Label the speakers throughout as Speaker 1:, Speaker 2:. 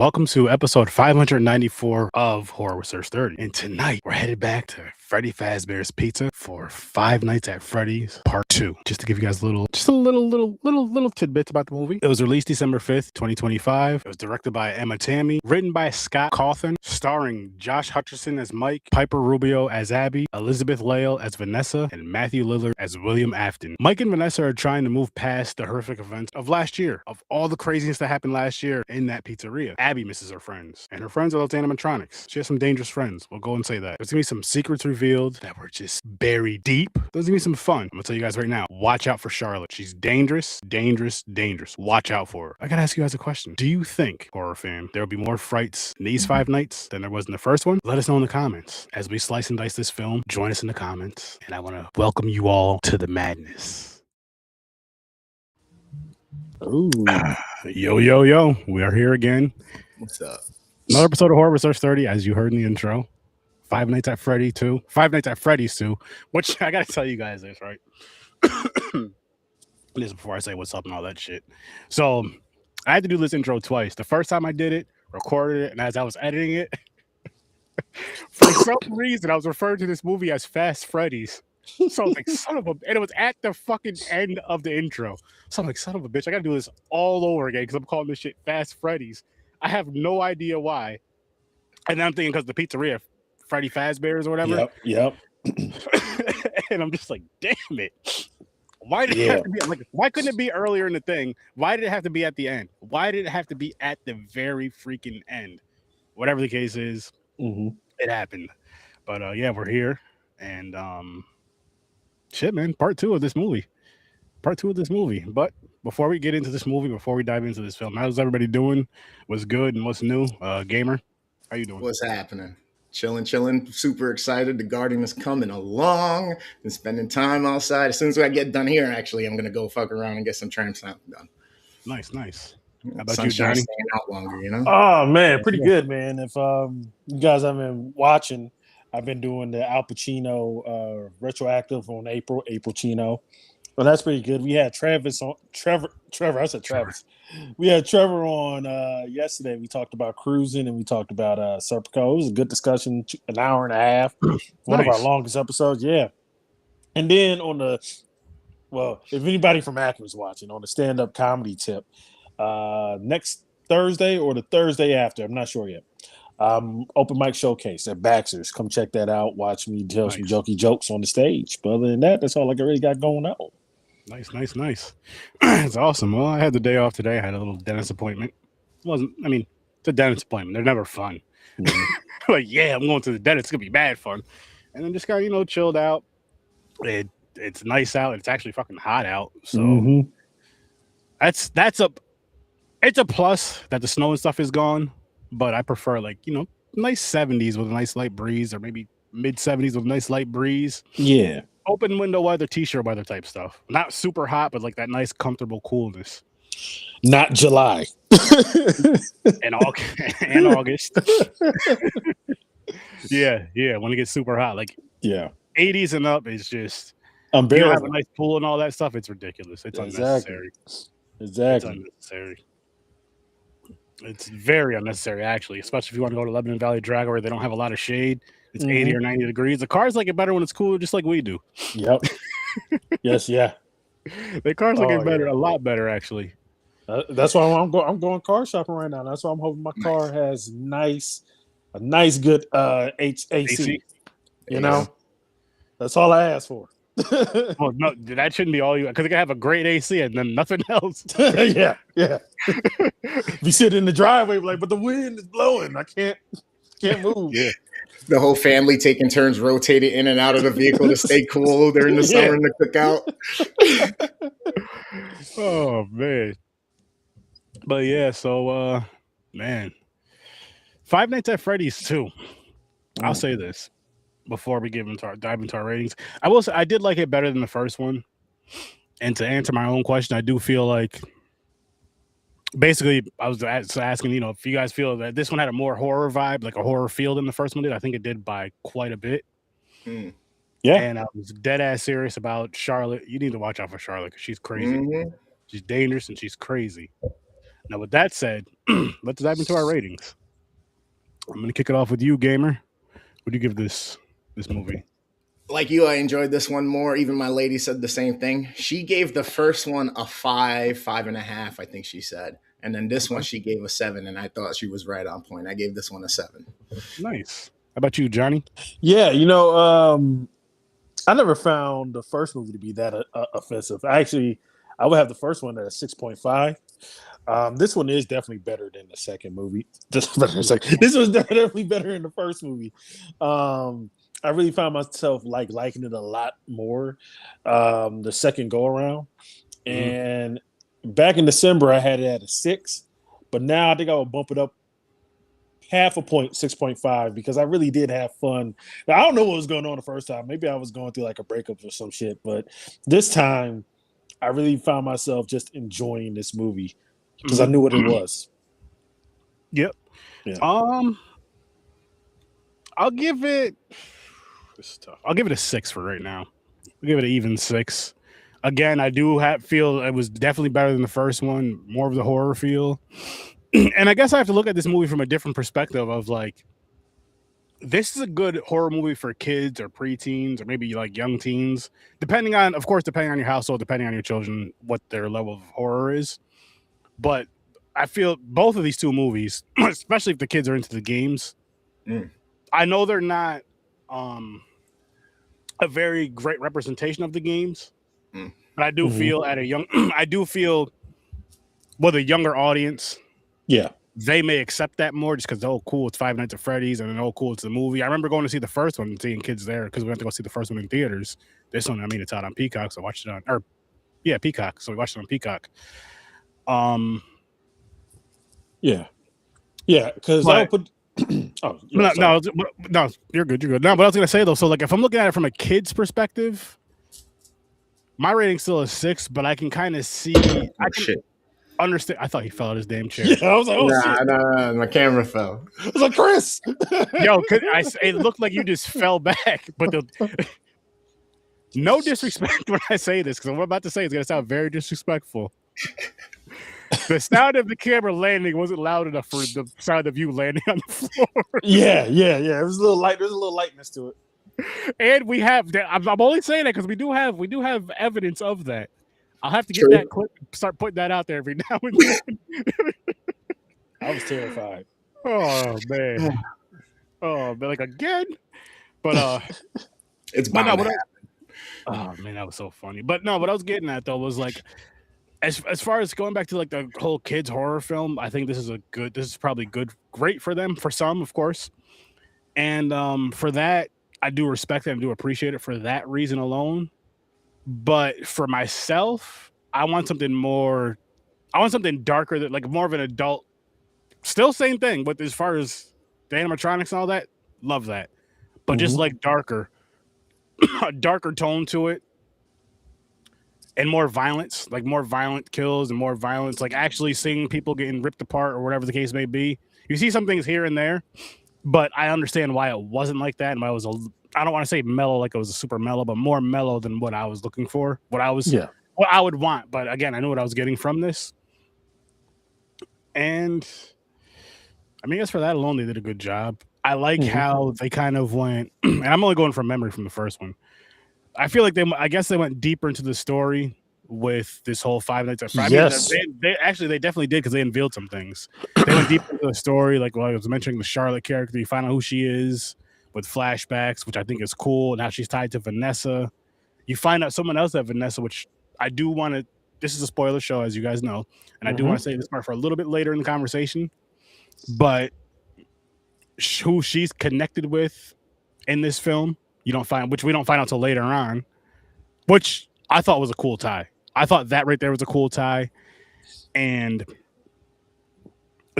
Speaker 1: Welcome to episode 594 of Horror Research 30. And tonight we're headed back to Freddy Fazbear's Pizza for Five Nights at Freddy's Part 2. Just to give you guys little tidbits about the movie. It was released December 5th, 2025. It was directed by Emma Tammy, written by Scott Cawthon, starring Josh Hutcherson as Mike, Piper Rubio as Abby, Elizabeth Lale as Vanessa, and Matthew Lillard as William Afton. Mike and Vanessa are trying to move past the horrific events of last year, of all the craziness that happened last year in that pizzeria. Abby misses her friends, and her friends are those animatronics. She has some dangerous friends. We'll go and say that. There's gonna be some secrets revealed that were just buried deep. There's gonna be some fun. I'm gonna tell you guys right now, watch out for Charlotte. She's dangerous, dangerous, dangerous. Watch out for her. I gotta ask you guys a question. Do you think, horror fan, there will be more frights in these 5 nights than there was in the first one? Let us know in the comments. As we slice and dice this film, join us in the comments, and I wanna welcome you all to the madness.
Speaker 2: Ooh.
Speaker 1: Yo. We are here again.
Speaker 2: What's up?
Speaker 1: Another episode of Horror Research 30, as you heard in the intro. Five Nights at Freddy's 2. Five Nights at Freddy's 2, which I gotta tell you guys this, right? This is before I say what's up and all that shit. So I had to do this intro twice. The first time I did it, recorded it, and as I was editing it, for some reason, I was referring to this movie as Fast Freddy's. So I was like, son of a... And it was at the fucking end of the intro. So I'm like, son of a bitch, I gotta do this all over again because I'm calling this shit Fast Freddy's. I have no idea why. And then I'm thinking because the pizzeria, Freddy Fazbear's or whatever.
Speaker 2: Yep.
Speaker 1: And I'm just like, damn it. Why did it have to be like? Why couldn't it be earlier in the thing? Why did it have to be at the end? Why did it have to be at the very freaking end? Whatever the case is, it happened. But yeah, we're here. And shit, man, part two of this movie. But before we get into this movie, before we dive into this film, how's everybody doing? What's good and what's new? Gamer, how you doing?
Speaker 2: What's happening? Chilling. Super excited. The garden is coming along. Been spending time outside. As soon as I get done here, actually, I'm gonna go fuck around and get some tram stamp done.
Speaker 1: Nice. How about
Speaker 2: Sunshine
Speaker 1: you, Johnny?
Speaker 2: staying out longer, you know?
Speaker 3: Oh man, pretty good, man. If you guys have been watching, I've been doing the Al Pacino retroactive on April Chino. Well, that's pretty good. We had Trevor. I said Travis. We had Trevor on yesterday. We talked about cruising and we talked about Serpico. It was a good discussion, an hour and a half. One of our longest episodes, yeah. And then if anybody from Akron's watching, on the stand-up comedy tip, next Thursday or the Thursday after, I'm not sure yet. Open mic showcase at Baxter's. Come check that out. Watch me tell some jokey jokes on the stage. But other than that, that's all I really got going on.
Speaker 1: Nice. It's awesome. Well, I had the day off today. I had a little dentist appointment. It's a dentist appointment. They're never fun. Like, yeah, I'm going to the dentist. It's gonna be bad fun. And then just kind of, chilled out. It's nice out. It's actually fucking hot out. So it's a plus that the snow and stuff is gone. But I prefer nice 70s with a nice light breeze, or maybe mid 70s with a nice light breeze.
Speaker 3: Yeah.
Speaker 1: Open window weather, t-shirt weather type stuff. Not super hot, but like that nice comfortable coolness.
Speaker 3: Not July.
Speaker 1: and August. Yeah. When it gets super hot, 80s and up is just unbearable. You have a nice pool and all that stuff. It's ridiculous. It's unnecessary.
Speaker 3: Exactly.
Speaker 1: It's unnecessary. It's very unnecessary, actually, especially if you want to go to Lebanon Valley Drag where they don't have a lot of shade. It's 80 or 90 degrees. The cars like it better when it's cooler, just like we do.
Speaker 3: Yep. Yes, yeah.
Speaker 1: The cars like it better, a lot better, actually.
Speaker 3: That's why I'm going car shopping right now. That's why I'm hoping my car has a nice good AC. You know, that's all I ask for.
Speaker 1: Well, no, that shouldn't be all you, because it can have a great AC and then nothing else.
Speaker 3: Yeah. We sit in the driveway but the wind is blowing. I can't move.
Speaker 1: Yeah.
Speaker 2: The whole family taking turns rotating in and out of the vehicle to stay cool during the summer and the cookout.
Speaker 1: Oh man. But yeah, so man. Five Nights at Freddy's 2. I'll say this before we dive into our ratings. I will say I did like it better than the first one. And to answer my own question, I do feel like basically I was asking, if you guys feel that this one had a more horror vibe, like a horror feel than the first one did. I think it did by quite a bit.
Speaker 3: Yeah.
Speaker 1: And I was dead ass serious about Charlotte. You need to watch out for Charlotte because she's crazy. She's dangerous and she's crazy. Now, with that said, let's dive into our ratings. I'm going to kick it off with you, gamer. What do you give this movie?
Speaker 2: Like you, I enjoyed this one more. Even my lady said the same thing. She gave the first one a 5.5, I think she said. And then this one
Speaker 1: Okay.
Speaker 2: she gave a 7, and I thought she was right on point. I gave this one a 7.
Speaker 1: Nice. How about you, Johnny?
Speaker 3: Yeah, I never found the first movie to be that offensive. I would have the first one at a 6.5. This one is definitely better than the second movie. This was definitely better than the first movie. I really found myself liking it a lot more the second go around.
Speaker 1: Mhm.
Speaker 3: And back in December, I had it at a 6, but now I think I will bump it up half a point, 6.5, because I really did have fun. Now, I don't know what was going on the first time. Maybe I was going through like a breakup or some shit, but this time I really found myself just enjoying this movie because I
Speaker 1: Mhm.
Speaker 3: knew what it was.
Speaker 1: Yep.
Speaker 3: Yeah.
Speaker 1: I'll give it. This is tough. I'll give it a 6 for right now. I'll give it an even 6. Again, I do feel it was definitely better than the first one. More of the horror feel, and I guess I have to look at this movie from a different perspective of like, this is a good horror movie for kids or preteens or maybe like young teens, depending on, of course, depending on your household, depending on your children, what their level of horror is. But I feel both of these two movies, especially if the kids are into the games,
Speaker 2: Mm.
Speaker 1: I know they're not um, a very great representation of the games,
Speaker 2: Mm.
Speaker 1: but I do
Speaker 3: Mhm.
Speaker 1: feel I do feel with a younger audience,
Speaker 3: Yeah.
Speaker 1: they may accept that more just because, oh, cool, it's Five Nights at Freddy's, and then, oh, cool, it's the movie. I remember going to see the first one and seeing kids there because we went to go see the first one in theaters. This one, I mean, it's out on Peacock, so I watched it on, or yeah, Peacock, so we watched it on Peacock. Um,
Speaker 3: Yeah. Yeah. Because I would
Speaker 1: but
Speaker 3: put. Oh, yeah.
Speaker 1: no,
Speaker 3: Sorry.
Speaker 1: no, you're good, you're good. No, but I was gonna say though, so like if I'm looking at it from a kid's perspective, my rating's still a 6, but I can kind of see, I
Speaker 2: Oh,
Speaker 1: can
Speaker 2: shit.
Speaker 1: understand. I thought he fell out his damn chair.
Speaker 3: Yeah. I was like, oh
Speaker 2: Nah,
Speaker 3: shit.
Speaker 2: nah, my camera fell.
Speaker 3: I was like, Chris.
Speaker 1: Yo, it looked like you just fell back, but no disrespect when I say this, because what I'm about to say is going to sound very disrespectful. The sound of the camera landing wasn't loud enough for the sound of you landing on the floor.
Speaker 3: Yeah. It was a little light. There's a little lightness to it.
Speaker 1: And we have, I'm only saying that because we do have evidence of that. I'll have to get
Speaker 2: True.
Speaker 1: that clip, start putting that out there every now and then.
Speaker 3: I was terrified.
Speaker 1: Oh man. Oh, but like again. But
Speaker 2: It's
Speaker 1: but no,
Speaker 2: bound to happen.
Speaker 1: oh man, that was so funny. But no, what I was getting at though was like, as far as going back to like the whole kids horror film, I think this is probably great for them, for some, of course. And for that, I do respect it and do appreciate it for that reason alone. But for myself, I want something darker, that like more of an adult, still same thing, but as far as the animatronics and all that, love that. But just
Speaker 3: Mhm.
Speaker 1: like darker, a darker tone to it, and more violence, like more violent kills and more violence, like actually seeing people getting ripped apart or whatever the case may be. You see some things here and there, but I understand why it wasn't like that, and why it was I don't want to say mellow, like it was a super mellow, but more mellow than what I was looking for, what
Speaker 3: Yeah.
Speaker 1: I would want. But again, I knew what I was getting from this, and I mean, as for that alone, they did a good job. I like
Speaker 3: Mhm.
Speaker 1: how they kind of went, and I'm only going from memory from the first one. I feel like I guess they went deeper into the story with this whole Five Nights at Freddy's. I mean,
Speaker 3: Yes.
Speaker 1: they definitely did because they unveiled some things. They went deep into the story, like I was mentioning the Charlotte character. You find out who she is with flashbacks, which I think is cool, and how she's tied to Vanessa. You find out someone else at Vanessa, which I do want to. This is a spoiler show, as you guys know, and I do want
Speaker 3: Mhm.
Speaker 1: to say this part for a little bit later in the conversation. But who she's connected with in this film, which we don't find out till later on, which I thought was a cool tie. I thought that right there was a cool tie. And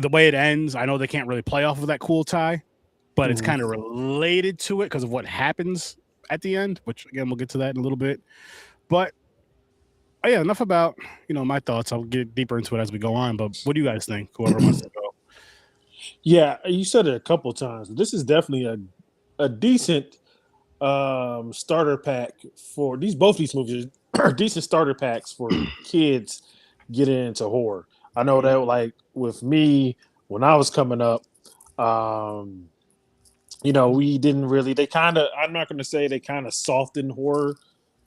Speaker 1: the way it ends, I know they can't really play off of that cool tie, but it's
Speaker 3: Mhm.
Speaker 1: kind of related to it because of what happens at the end, which again, we'll get to that in a little bit. But yeah, enough about, my thoughts. I'll get deeper into it as we go on. But what do you guys think? Whoever wants to go.
Speaker 3: Yeah, you said it a couple times. This is definitely a decent starter pack for these. Both these movies are decent starter packs for kids getting into horror. I know that like with me when I was coming up, we didn't really. They kind of. I'm not going to say they kind of softened horror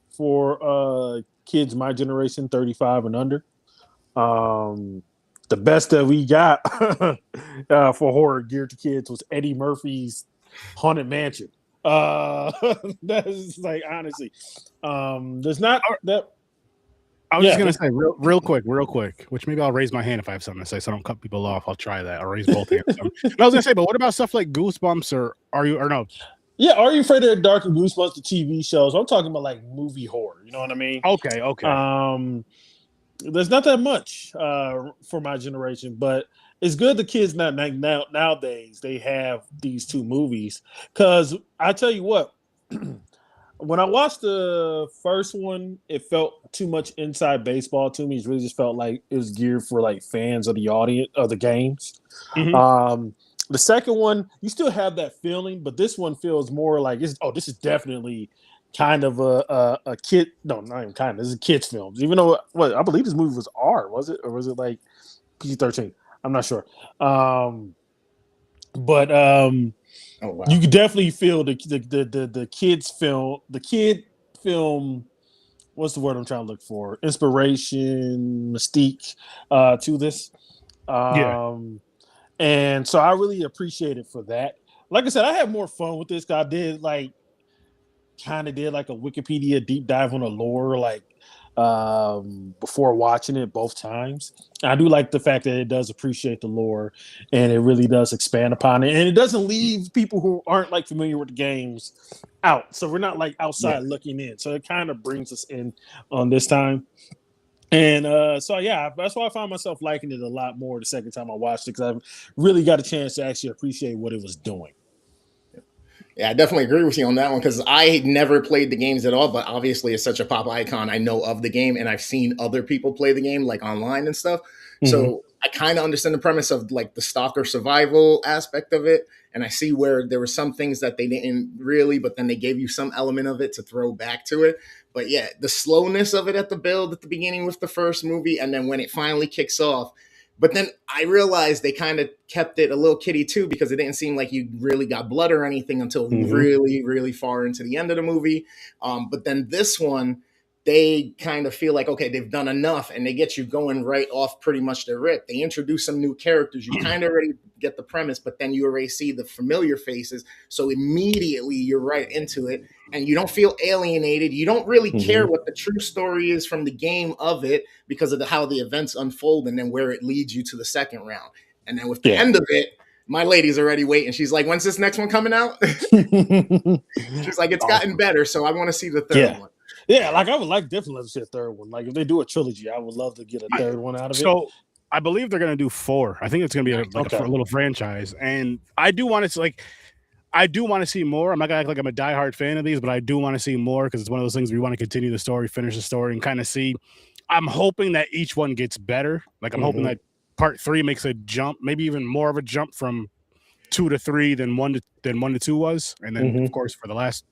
Speaker 3: for kids my generation, 35 and under. Um, the best that we got for horror geared to kids was Eddie Murphy's Haunted Mansion. That's like honestly, there's not that.
Speaker 1: I was just gonna say real quick, which maybe I'll raise my hand if I have something to say, so I don't cut people off. I'll try that. I'll raise both hands. And I was gonna say, but what about stuff like Goosebumps or no?
Speaker 3: Yeah, Are You Afraid of the Dark and Goosebumps, the TV shows? I'm talking about like movie horror. You know what I mean?
Speaker 1: Okay.
Speaker 3: There's not that much for my generation, but it's good the kids nowadays they have these two movies. Because I tell you what, when I watched the first one, it felt too much inside baseball to me. It really just felt like it was geared for like fans of the audience of the games.
Speaker 1: Mm-hmm.
Speaker 3: The second one, you still have that feeling, but this one feels more like this is definitely kind of a kid. No, not even kind of. This is a kid's film. Even though I believe this movie was R, was it, or was it like PG-13? I'm not sure. But
Speaker 2: Oh, wow.
Speaker 3: you could definitely feel the kids film. The kid film. What's the word I'm trying to look for? Inspiration, mystique to this.
Speaker 1: Yeah.
Speaker 3: And so I really appreciate it for that. Like I said, I had more fun with this. I did kind of did like a Wikipedia deep dive on the lore, before watching it both times. I do like the fact that it does appreciate the lore and it really does expand upon it. And it doesn't leave people who aren't like familiar with the games out. So we're not like outside looking in. So it kind of brings us in on this time. And so yeah, that's why I found myself liking it a lot more the second time I watched it, because I really got a chance to actually appreciate what it was doing.
Speaker 2: Yeah, I definitely agree with you on that one because I never played the games at all, but obviously it's such a pop icon. I know of the game and I've seen other people play the game like online and stuff.
Speaker 3: Mm-hmm.
Speaker 2: So I kind of understand the premise of like the stalker survival aspect of it. And I see where there were some things that they didn't really, but then they gave you some element of it to throw back to it. But yeah, the slowness of it at the build at the beginning with the first movie, and then when it finally kicks off. But then I realized they kind of kept it a little kiddie too, because it didn't seem like you really got blood or anything until really, really far into the end of the movie. But then this one, they kind of feel like, okay, they've done enough, and they get you going right off pretty much the rip. They introduce some new characters. You kind of already get the premise, but then you already see the familiar faces. So immediately you're right into it, and you don't feel alienated. You don't really care what the true story is from the game of it because of how the events unfold and then where it leads you to the second round. And then with the end of it, my lady's already waiting. She's like, when's this next one coming out? She's like, it's gotten better, so I want to see the third one.
Speaker 3: Yeah, like I would like definitely to see a third one. Like if they do a trilogy, I would love to get a third one out of it.
Speaker 1: So I believe they're gonna do 4. I think it's gonna be a little franchise, and I do want to see more. I'm not gonna act like I'm a diehard fan of these, but I do want to see more because it's one of those things we want to continue the story, finish the story, and kind of see. I'm hoping that each one gets better. Like I'm hoping that part 3 makes a jump, maybe even more of a jump from 2 to 3 than 1 to 2 was, and then of course for the last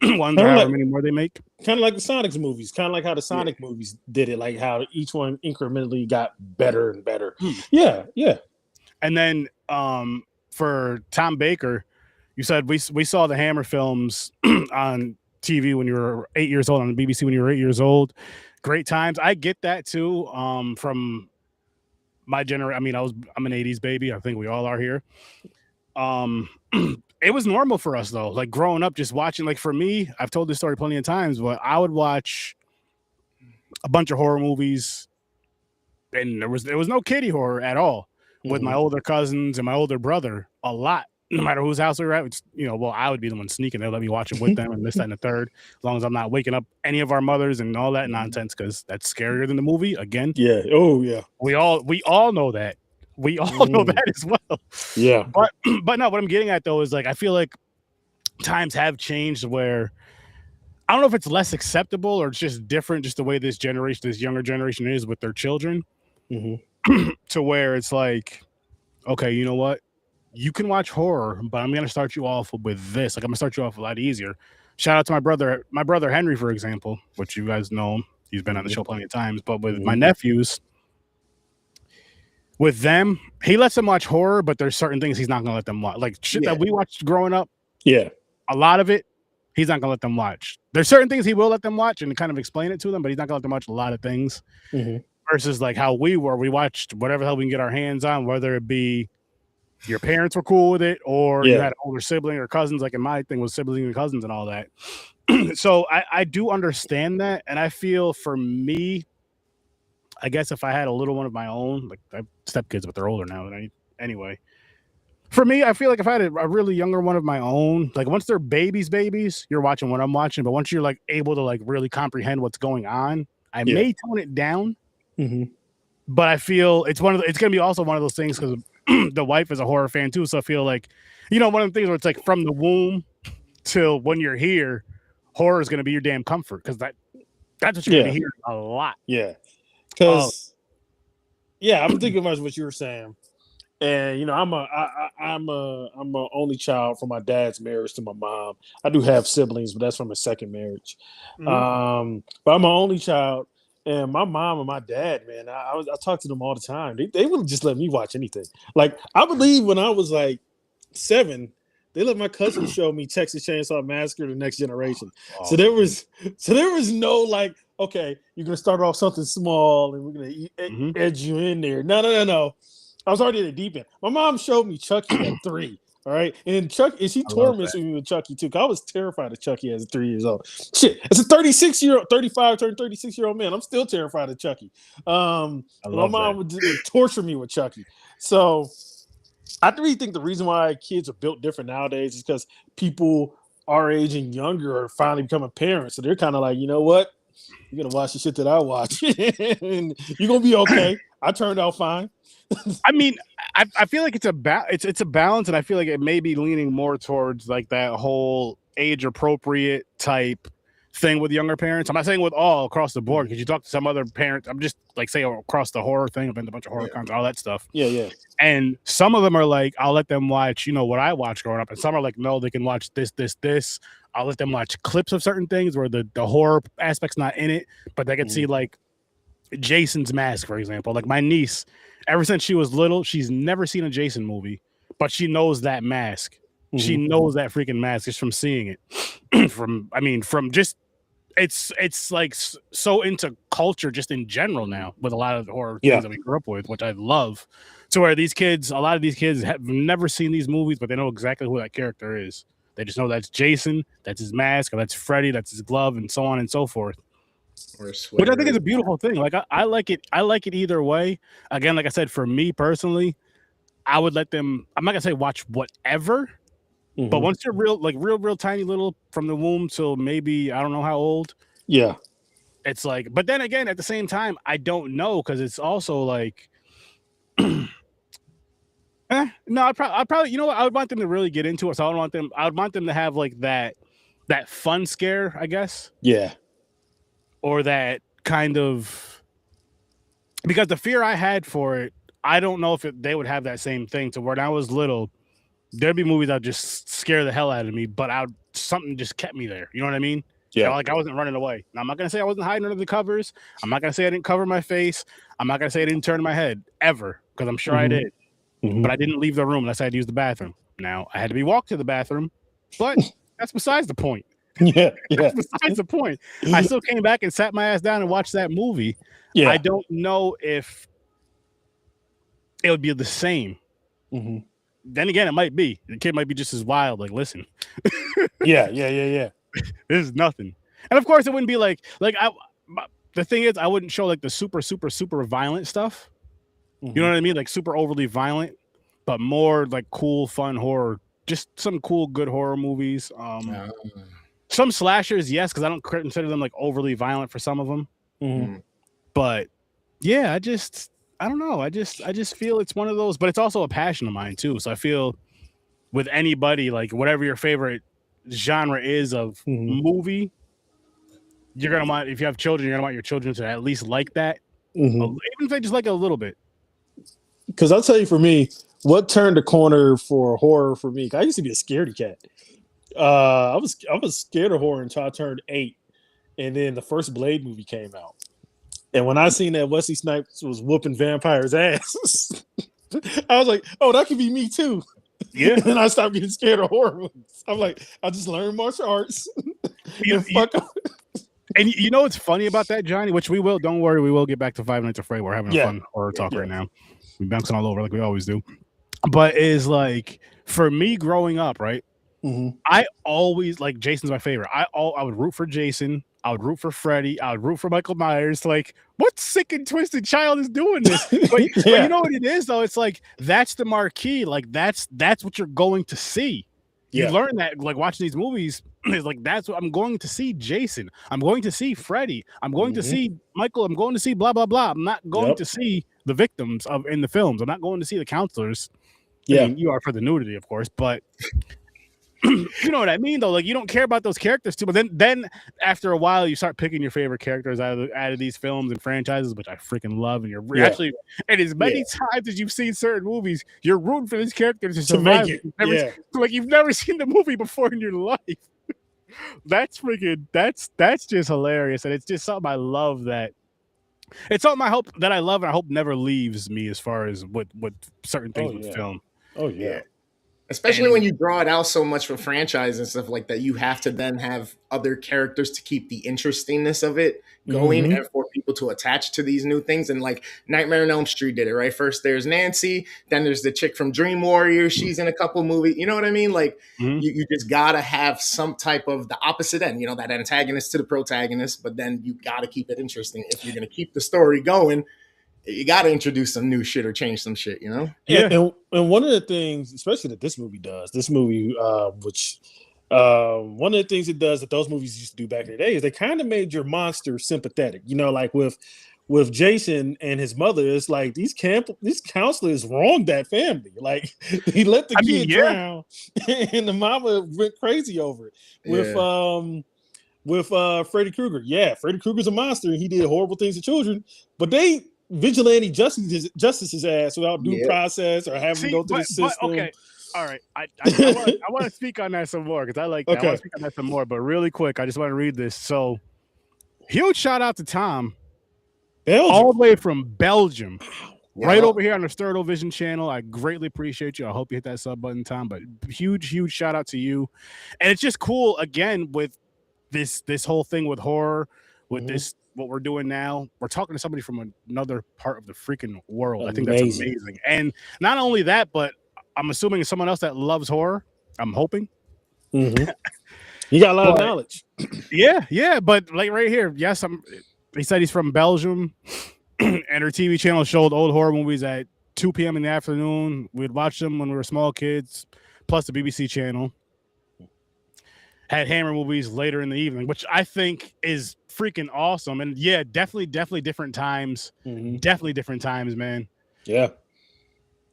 Speaker 1: ones, however many more they make.
Speaker 3: Kind of like the Sonic movies, kind of like how the Sonic movies did it, like how each one incrementally got better and better. Yeah.
Speaker 1: And then for Tom Baker, you said we saw the Hammer films on TV when you were 8 years old, on the BBC when you were 8 years old. Great times. I get that too. From my generation, I mean, I'm an 80s baby. I think we all are here. It was normal for us though, like growing up, just watching. Like for me, I've told this story plenty of times, but I would watch a bunch of horror movies, and there was no kiddie horror at all with my older cousins and my older brother. A lot, no matter whose house we were at, it's, I would be the one sneaking. They'd let me watch it with them, and this, that, and the third, as long as I'm not waking up any of our mothers and all that nonsense, because that's scarier than the movie. Again,
Speaker 3: yeah. Oh yeah.
Speaker 1: We all know that. We all know that as well.
Speaker 3: Yeah.
Speaker 1: But no, what I'm getting at though is like I feel like times have changed where I don't know if it's less acceptable or it's just different, just the way this younger generation is with their children. To where it's like, okay, you know what? You can watch horror, but I'm gonna start you off with this. Like I'm gonna start you off a lot easier. Shout out to my brother Henry, for example, which you guys know him. He's been on the show plenty of times. But with my nephews, with them, he lets them watch horror, but there's certain things he's not gonna let them watch. Like shit that we watched growing up,
Speaker 3: Yeah.
Speaker 1: a lot of it, he's not gonna let them watch. There's certain things he will let them watch and kind of explain it to them, but he's not gonna let them watch a lot of things. Versus like how we watched whatever the hell we can get our hands on, whether it be your parents were cool with it or you had an older sibling or cousins. Like in my thing was siblings and cousins and all that. So I do understand that, and I feel for me, I guess if I had a little one of my own, like I have stepkids, but they're older now. Anyway, for me, I feel like if I had a really younger one of my own, like once they're babies, you're watching what I'm watching, but once you're like able to like really comprehend what's going on, I may tone it down. But I feel it's it's gonna be also one of those things because the wife is a horror fan too. So I feel like, one of the things where it's like from the womb till when you're here, horror is gonna be your damn comfort because that's what you're gonna be hearing a lot.
Speaker 3: Yeah. Because I'm thinking about what you were saying. And I'm a only child from my dad's marriage to my mom. I do have siblings, but that's from a second marriage. But I'm an only child, and my mom and my dad, man, I talk to them all the time. They wouldn't just let me watch anything. Like I believe when I was like 7, they let my cousin show me Texas Chainsaw Massacre: The Next Generation. So there was no like, okay, you're gonna start off something small and we're gonna edge you in there. No. I was already in the deep end. My mom showed me Chucky at 3. All right. And she tormented me with Chucky too. Cause I was terrified of Chucky as 3 years old. Shit. As a 35 turned 36-year-old man, I'm still terrified of Chucky. My mom would torture me with Chucky. So I really think the reason why kids are built different nowadays is because people our age and younger are finally becoming parents. So they're kind of like, you know what? You're gonna watch the shit that I watch. And you're gonna be okay. I turned out fine.
Speaker 1: I mean, I feel like it's a balance, and I feel like it may be leaning more towards like that whole age appropriate type thing with younger parents. I'm not saying with all across the board because you talk to some other parents. I'm just like say across the horror thing. I've been to a bunch of horror cons, all that stuff.
Speaker 3: Yeah.
Speaker 1: And some of them are like, I'll let them watch, what I watched growing up, and some are like, no, they can watch this. I'll let them watch clips of certain things where the horror aspect's not in it, but they can see like Jason's mask, for example. Like my niece, ever since she was little, she's never seen a Jason movie, but she knows that mask. She knows that freaking mask just from seeing it. from just it's like so into culture just in general now with a lot of the horror things that we grew up with, which I love. To where a lot of these kids have never seen these movies, but they know exactly who that character is. They just know that's Jason, that's his mask, or that's Freddy, that's his glove, and so on and so forth. Which I think is a beautiful thing. Like I like it. I like it either way. Again, like I said, for me personally, I would let them. I'm not gonna say watch whatever, but once you're real tiny little from the womb till maybe I don't know how old.
Speaker 3: Yeah,
Speaker 1: it's like. But then again, at the same time, I don't know because it's also like. No, I'd probably. You know what? I would want them to really get into it. So I would want them to have like that fun scare, I guess.
Speaker 3: Yeah.
Speaker 1: Or that kind of, because the fear I had for it, I don't know if they would have that same thing. To when I was little, there'd be movies that just scare the hell out of me, but something just kept me there. You know what I mean?
Speaker 3: Yeah.
Speaker 1: Like I wasn't running away. Now, I'm not gonna say I wasn't hiding under the covers. I'm not gonna say I didn't cover my face. I'm not gonna say I didn't turn my head ever, because I'm sure I did. But I didn't leave the room unless I had to use the bathroom. Now I had to be walked to the bathroom, but that's besides the point.
Speaker 3: Yeah.
Speaker 1: That's besides the point. I still came back and sat my ass down and watched that movie.
Speaker 3: Yeah.
Speaker 1: I don't know if it would be the same. Then again, it might be. The kid might be just as wild. Like, listen.
Speaker 3: Yeah.
Speaker 1: This is nothing. And of course, it wouldn't be like the thing is, I wouldn't show like the super, super, super violent stuff. You know what I mean? Like super overly violent, but more like cool, fun horror. Just some cool, good horror movies. Some slashers, yes, because I don't consider them like overly violent for some of them. But yeah, I don't know. I just feel it's one of those, but it's also a passion of mine too. So I feel with anybody, like whatever your favorite genre is of movie, you're gonna want, if you have children, you're gonna want your children to at least like that, even if they just like it a little bit.
Speaker 3: Because I'll tell you, for me, what turned the corner for horror for me? I used to be a scaredy cat. I was scared of horror until I turned 8, and then the first Blade movie came out, And when I seen that Wesley Snipes was whooping vampires' ass, I was like, "Oh, that could be me too."
Speaker 1: Yeah.
Speaker 3: And then I stopped getting scared of horror movies. I'm like, I just learned martial arts
Speaker 1: You,
Speaker 3: and fuck up.
Speaker 1: and you know what's funny about that, Johnny? Which we will. Don't worry, we will get back to Five Nights at Freddy. We're having a fun horror talk right now. We're bouncing all over like we always do. But is like for me growing up, right? I always like Jason's my favorite. I would root for Jason. I would root for Freddy. I would root for Michael Myers. Like, what sick and twisted child is doing this? But you know what it is though? It's like that's the marquee. Like that's what you're going to see. You learn that like watching these movies is like that's what I'm going to see. Jason. I'm going to see Freddy. I'm going to see Michael. I'm going to see blah blah blah. I'm not going to see the victims in the films. I'm not going to see the counselors. I mean, you are for the nudity, of course, but. You know what I mean, though. Like you don't care about those characters too, but then after a while, you start picking your favorite characters out of these films and franchises, which I freaking love. And you're actually, and as many times as you've seen certain movies, you're rooting for this character to survive. Like you've never seen the movie before in your life. That's freaking. That's just hilarious, and it's just something I love. That it's something I hope that I love, and I hope never leaves me as far as what certain things with film.
Speaker 3: Oh yeah.
Speaker 2: Especially when you draw it out so much for franchise and stuff like that, you have to then have other characters to keep the interestingness of it going and for people to attach to these new things. And like Nightmare on Elm Street did it, right? First there's Nancy, then there's the chick from Dream Warrior. She's in a couple movies. You know what I mean? Like you just gotta have some type of the opposite end, you know, that antagonist to the protagonist, but then you gotta keep it interesting. If you're gonna keep the story going, you got to introduce some new shit or change some shit, you know?
Speaker 3: Yeah. And one of the things, especially that this movie does, one of the things it does that those movies used to do back in the day is they kind of made your monster sympathetic. You know, like with Jason and his mother, it's like these counselors wronged that family. Like he let the kid drown, and the mama went crazy over it. With Freddy Krueger, Freddy Krueger's a monster, and he did horrible things to children, but they vigilante justice his ass without due process or having to go through the system.
Speaker 1: Okay, all right. I want to speak on that some more because I like that. I want to speak on that some more, but really quick, I just want to read this. So, huge shout out to Tom, all the way from Belgium, right over here on the Sturdo Vision channel. I greatly appreciate you. I hope you hit that sub button, Tom. But huge shout out to you, and it's just cool again with this whole thing with horror, with this. What we're doing now, we're talking to somebody from another part of the freaking world. I think that's amazing. And not only that, but I'm assuming someone else that loves horror. I'm hoping.
Speaker 3: You got a lot of knowledge.
Speaker 1: Yeah. But like right here, yes, he said he's from Belgium, and her TV channel showed old horror movies at 2 p.m. in the afternoon. We'd watch them when we were small kids, plus the BBC channel. Had Hammer movies later in the evening, which I think is freaking awesome. And yeah, definitely different times. Definitely different times, man.
Speaker 3: Yeah.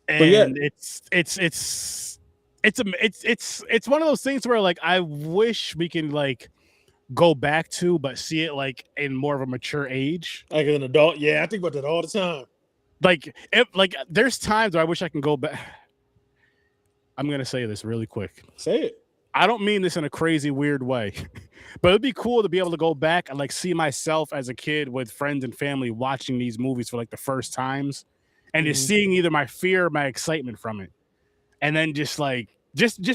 Speaker 1: And it's one of those things where like I wish we can like go back to, but see it like in more of a mature age,
Speaker 3: like an adult. Yeah, I think about that all the time.
Speaker 1: Like there's times where I wish I can go back. I'm gonna say this really quick.
Speaker 3: Say it.
Speaker 1: I don't mean this in a crazy, weird way, but it'd be cool to be able to go back and like see myself as a kid with friends and family watching these movies for like the first times and just seeing either my fear or my excitement from it. And then just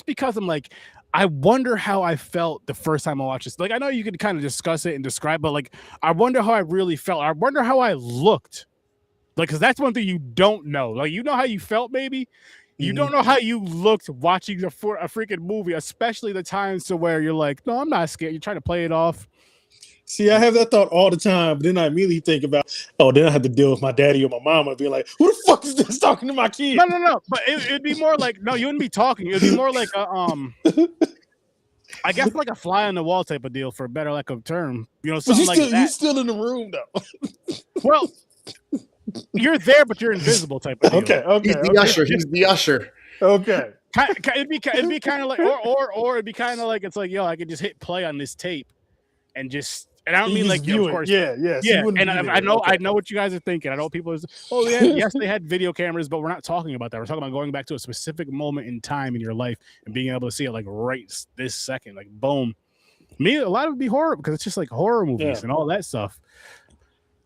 Speaker 1: because I'm like, I wonder how I felt the first time I watched this. Like, I know you could kind of discuss it and describe, but like, I wonder how I really felt. I wonder how I looked. Like, because that's one thing you don't know. Like, you know how you felt, maybe. You don't know how you looked watching a freaking movie, especially the times to where you're like, no, I'm not scared. You're trying to play it off.
Speaker 3: See, I have that thought all the time, but then I immediately think about, then I have to deal with my daddy or my mama and be like, who the fuck is this talking to my kid?
Speaker 1: No. But it'd be more like, no, you wouldn't be talking. It'd be more like I guess like a fly on the wall type of deal, for a better lack of term. You know, something like that.
Speaker 3: You're still in the room though.
Speaker 1: Well, you're there, but you're invisible type of deal.
Speaker 3: Okay.
Speaker 2: He's the usher.
Speaker 3: Okay.
Speaker 1: It'd be kind of like, or it'd be kind of like, it's like, yo, I could just hit play on this tape and I don't mean like, of course,
Speaker 3: yeah.
Speaker 1: And I know what you guys are thinking. I know people are, yes, they had video cameras, but we're not talking about that. We're talking about going back to a specific moment in time in your life and being able to see it like right this second, like boom. Me, a lot of it would be horror because it's just like horror movies and all that stuff.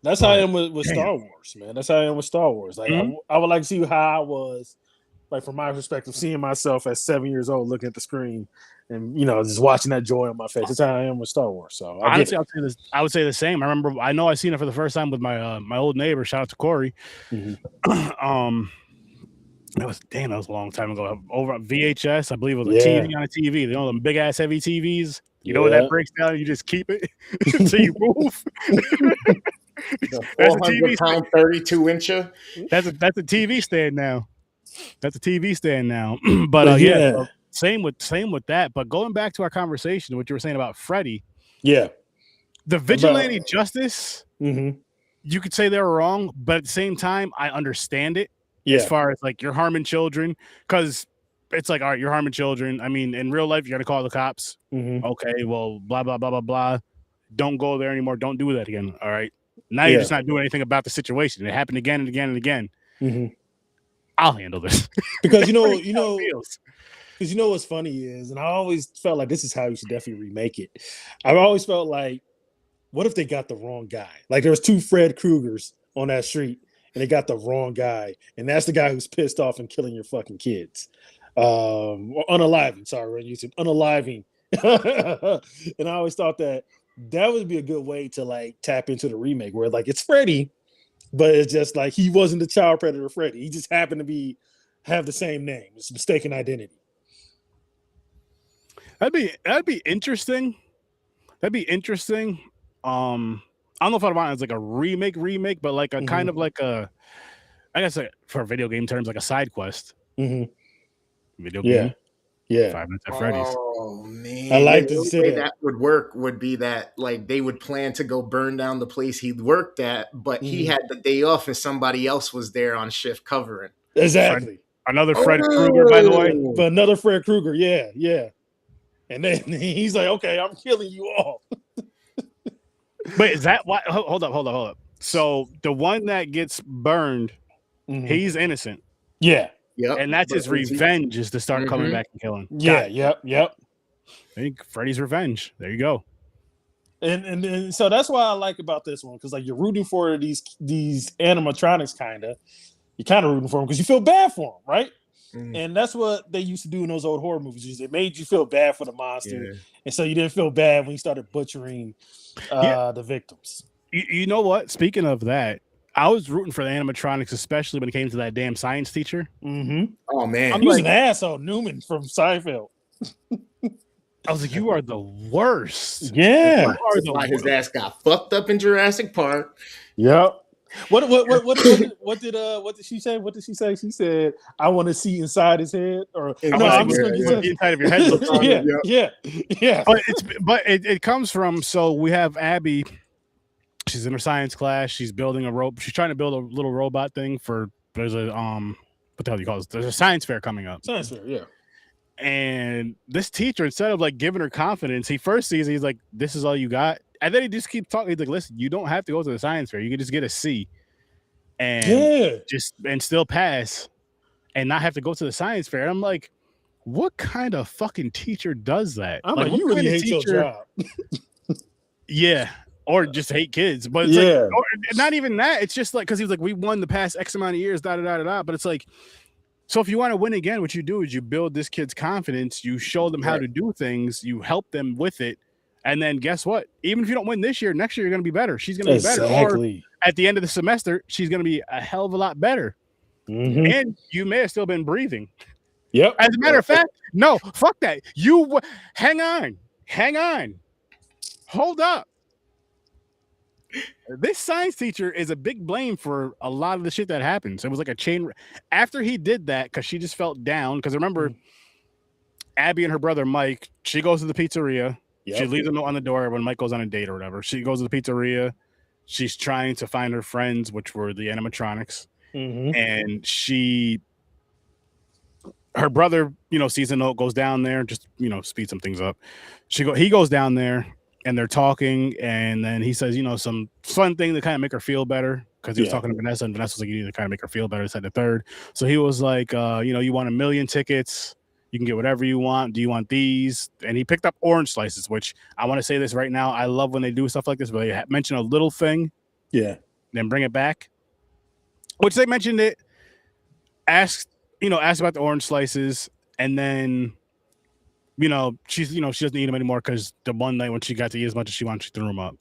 Speaker 3: That's how I am with Star Wars, man. That's how I am with Star Wars. Like I would like to see how I was, like from my perspective, seeing myself at 7 years old, looking at the screen, and just watching that joy on my face. That's how I am with Star Wars. So
Speaker 1: honestly, I would say the same. I know I seen it for the first time with my my old neighbor. Shout out to Corey. That was a long time ago. Over on VHS, I believe it was a TV on a TV. You know them big ass heavy TVs. You know when that breaks down, you just keep it until you move.
Speaker 2: The 400-pound 32-incher.
Speaker 1: That's a TV stand now. That's a TV stand now. But same with that. But going back to our conversation, what you were saying about Freddy, the vigilante justice, you could say they were wrong, but at the same time, I understand it. As far as like you're harming children, because it's like, all right, you're harming children. I mean, in real life, you're gonna call the cops. Okay, well, blah blah blah blah blah. Don't go there anymore. Don't do that again. All right. Now you're just not doing anything about the situation. It happened again and again and again. I'll handle this
Speaker 3: because because what's funny is, and I always felt like this is how you should definitely remake it. I've always felt like, what if they got the wrong guy? Like there's 2 Fred Krugers on that street. And they got the wrong guy, and that's the guy who's pissed off and killing your fucking kids, unaliving. Sorry, you said unaliving. And I always thought that would be a good way to like tap into the remake, where like it's Freddy, but it's just like he wasn't the child predator Freddy. He just happened to have the same name. It's mistaken identity.
Speaker 1: That'd be interesting. That'd be interesting. I don't know if I'd want it as like a remake, but like a kind of like a, I guess like for video game terms, like a side quest. Video game.
Speaker 3: Yeah.
Speaker 1: 5 Nights at Freddy's.
Speaker 2: Oh man,
Speaker 3: I like to
Speaker 2: the
Speaker 3: say
Speaker 2: way that would work would be that like they would plan to go burn down the place he worked at, but he had the day off and somebody else was there on shift covering.
Speaker 3: Exactly.
Speaker 1: Another Fred Krueger, by the way.
Speaker 3: But another Fred Krueger, yeah. And then he's like, okay, I'm killing you all.
Speaker 1: But is that why? Hold up. So the one that gets burned, he's innocent.
Speaker 3: Yeah.
Speaker 2: Yep.
Speaker 1: And that's his revenge is to start coming back and killing.
Speaker 3: Yeah. Yep.
Speaker 1: I think Freddy's revenge. There you go.
Speaker 3: And so that's why I like about this one, because like you're rooting for these animatronics, you're kind of rooting for them because you feel bad for them, right? And that's what they used to do in those old horror movies. It made you feel bad for the monster, and so you didn't feel bad when you started butchering the victims.
Speaker 1: You know what? Speaking of that, I was rooting for the animatronics, especially when it came to that damn science teacher.
Speaker 2: Oh man,
Speaker 3: he was an asshole, Newman from Seinfeld.
Speaker 1: I was like, you are the worst.
Speaker 3: Yeah,
Speaker 2: that's why his ass got fucked up in Jurassic Park.
Speaker 3: Yep. What did she say? What did she say? She said, "I want to see inside his head." Or no, I'm just going to get
Speaker 1: inside of your head.
Speaker 3: Yeah.
Speaker 1: But it comes from. So we have Abby. She's in her science class. She's building a rope. She's trying to build a little robot thing for. There's a what the hell do you call this? There's a science fair coming up.
Speaker 3: Science fair, yeah.
Speaker 1: And this teacher, instead of like giving her confidence, he first sees he's like, "This is all you got." And then he just keeps talking. He's like, "Listen, you don't have to go to the science fair. You can just get a C, and still pass, and not have to go to the science fair." And I'm like, "What kind of fucking teacher does that?"
Speaker 3: I'm like, you really hate your job.
Speaker 1: Yeah, or just hate kids. But it's like, not even that. It's just like because he was like, "We won the past X amount of years." Da da da da. But it's like, so if you want to win again, what you do is you build this kid's confidence. You show them how to do things. You help them with it. And then guess what? Even if you don't win this year, next year you're going to be better. She's going to be better. Or at the end of the semester, she's going to be a hell of a lot better. And you may have still been breathing.
Speaker 3: Yep.
Speaker 1: As a matter of fact, no, fuck that. You hang on. Hold up. This science teacher is a big blame for a lot of the shit that happens. It was like a chain. After he did that, because she just felt down. Because remember, Abby and her brother Mike, she goes to the pizzeria. Yep. She leaves a note on the door when Mike goes on a date or whatever. She goes to the pizzeria. She's trying to find her friends, which were the animatronics. And her brother, sees a note, goes down there, just, speed some things up. He goes down there and they're talking. And then he says, some fun thing to kind of make her feel better. Because he was talking to Vanessa, and Vanessa was like, you need to kind of make her feel better. Said the third. So he was like, you want 1 million tickets. You can get whatever you want. Do you want these? And he picked up orange slices, which I want to say this right now. I love when they do stuff like this, where they mention a little thing.
Speaker 3: Yeah.
Speaker 1: then bring it back. Which they mentioned it. Asked about the orange slices, and then she doesn't eat them anymore because the one night when she got to eat as much as she wanted, she threw them up.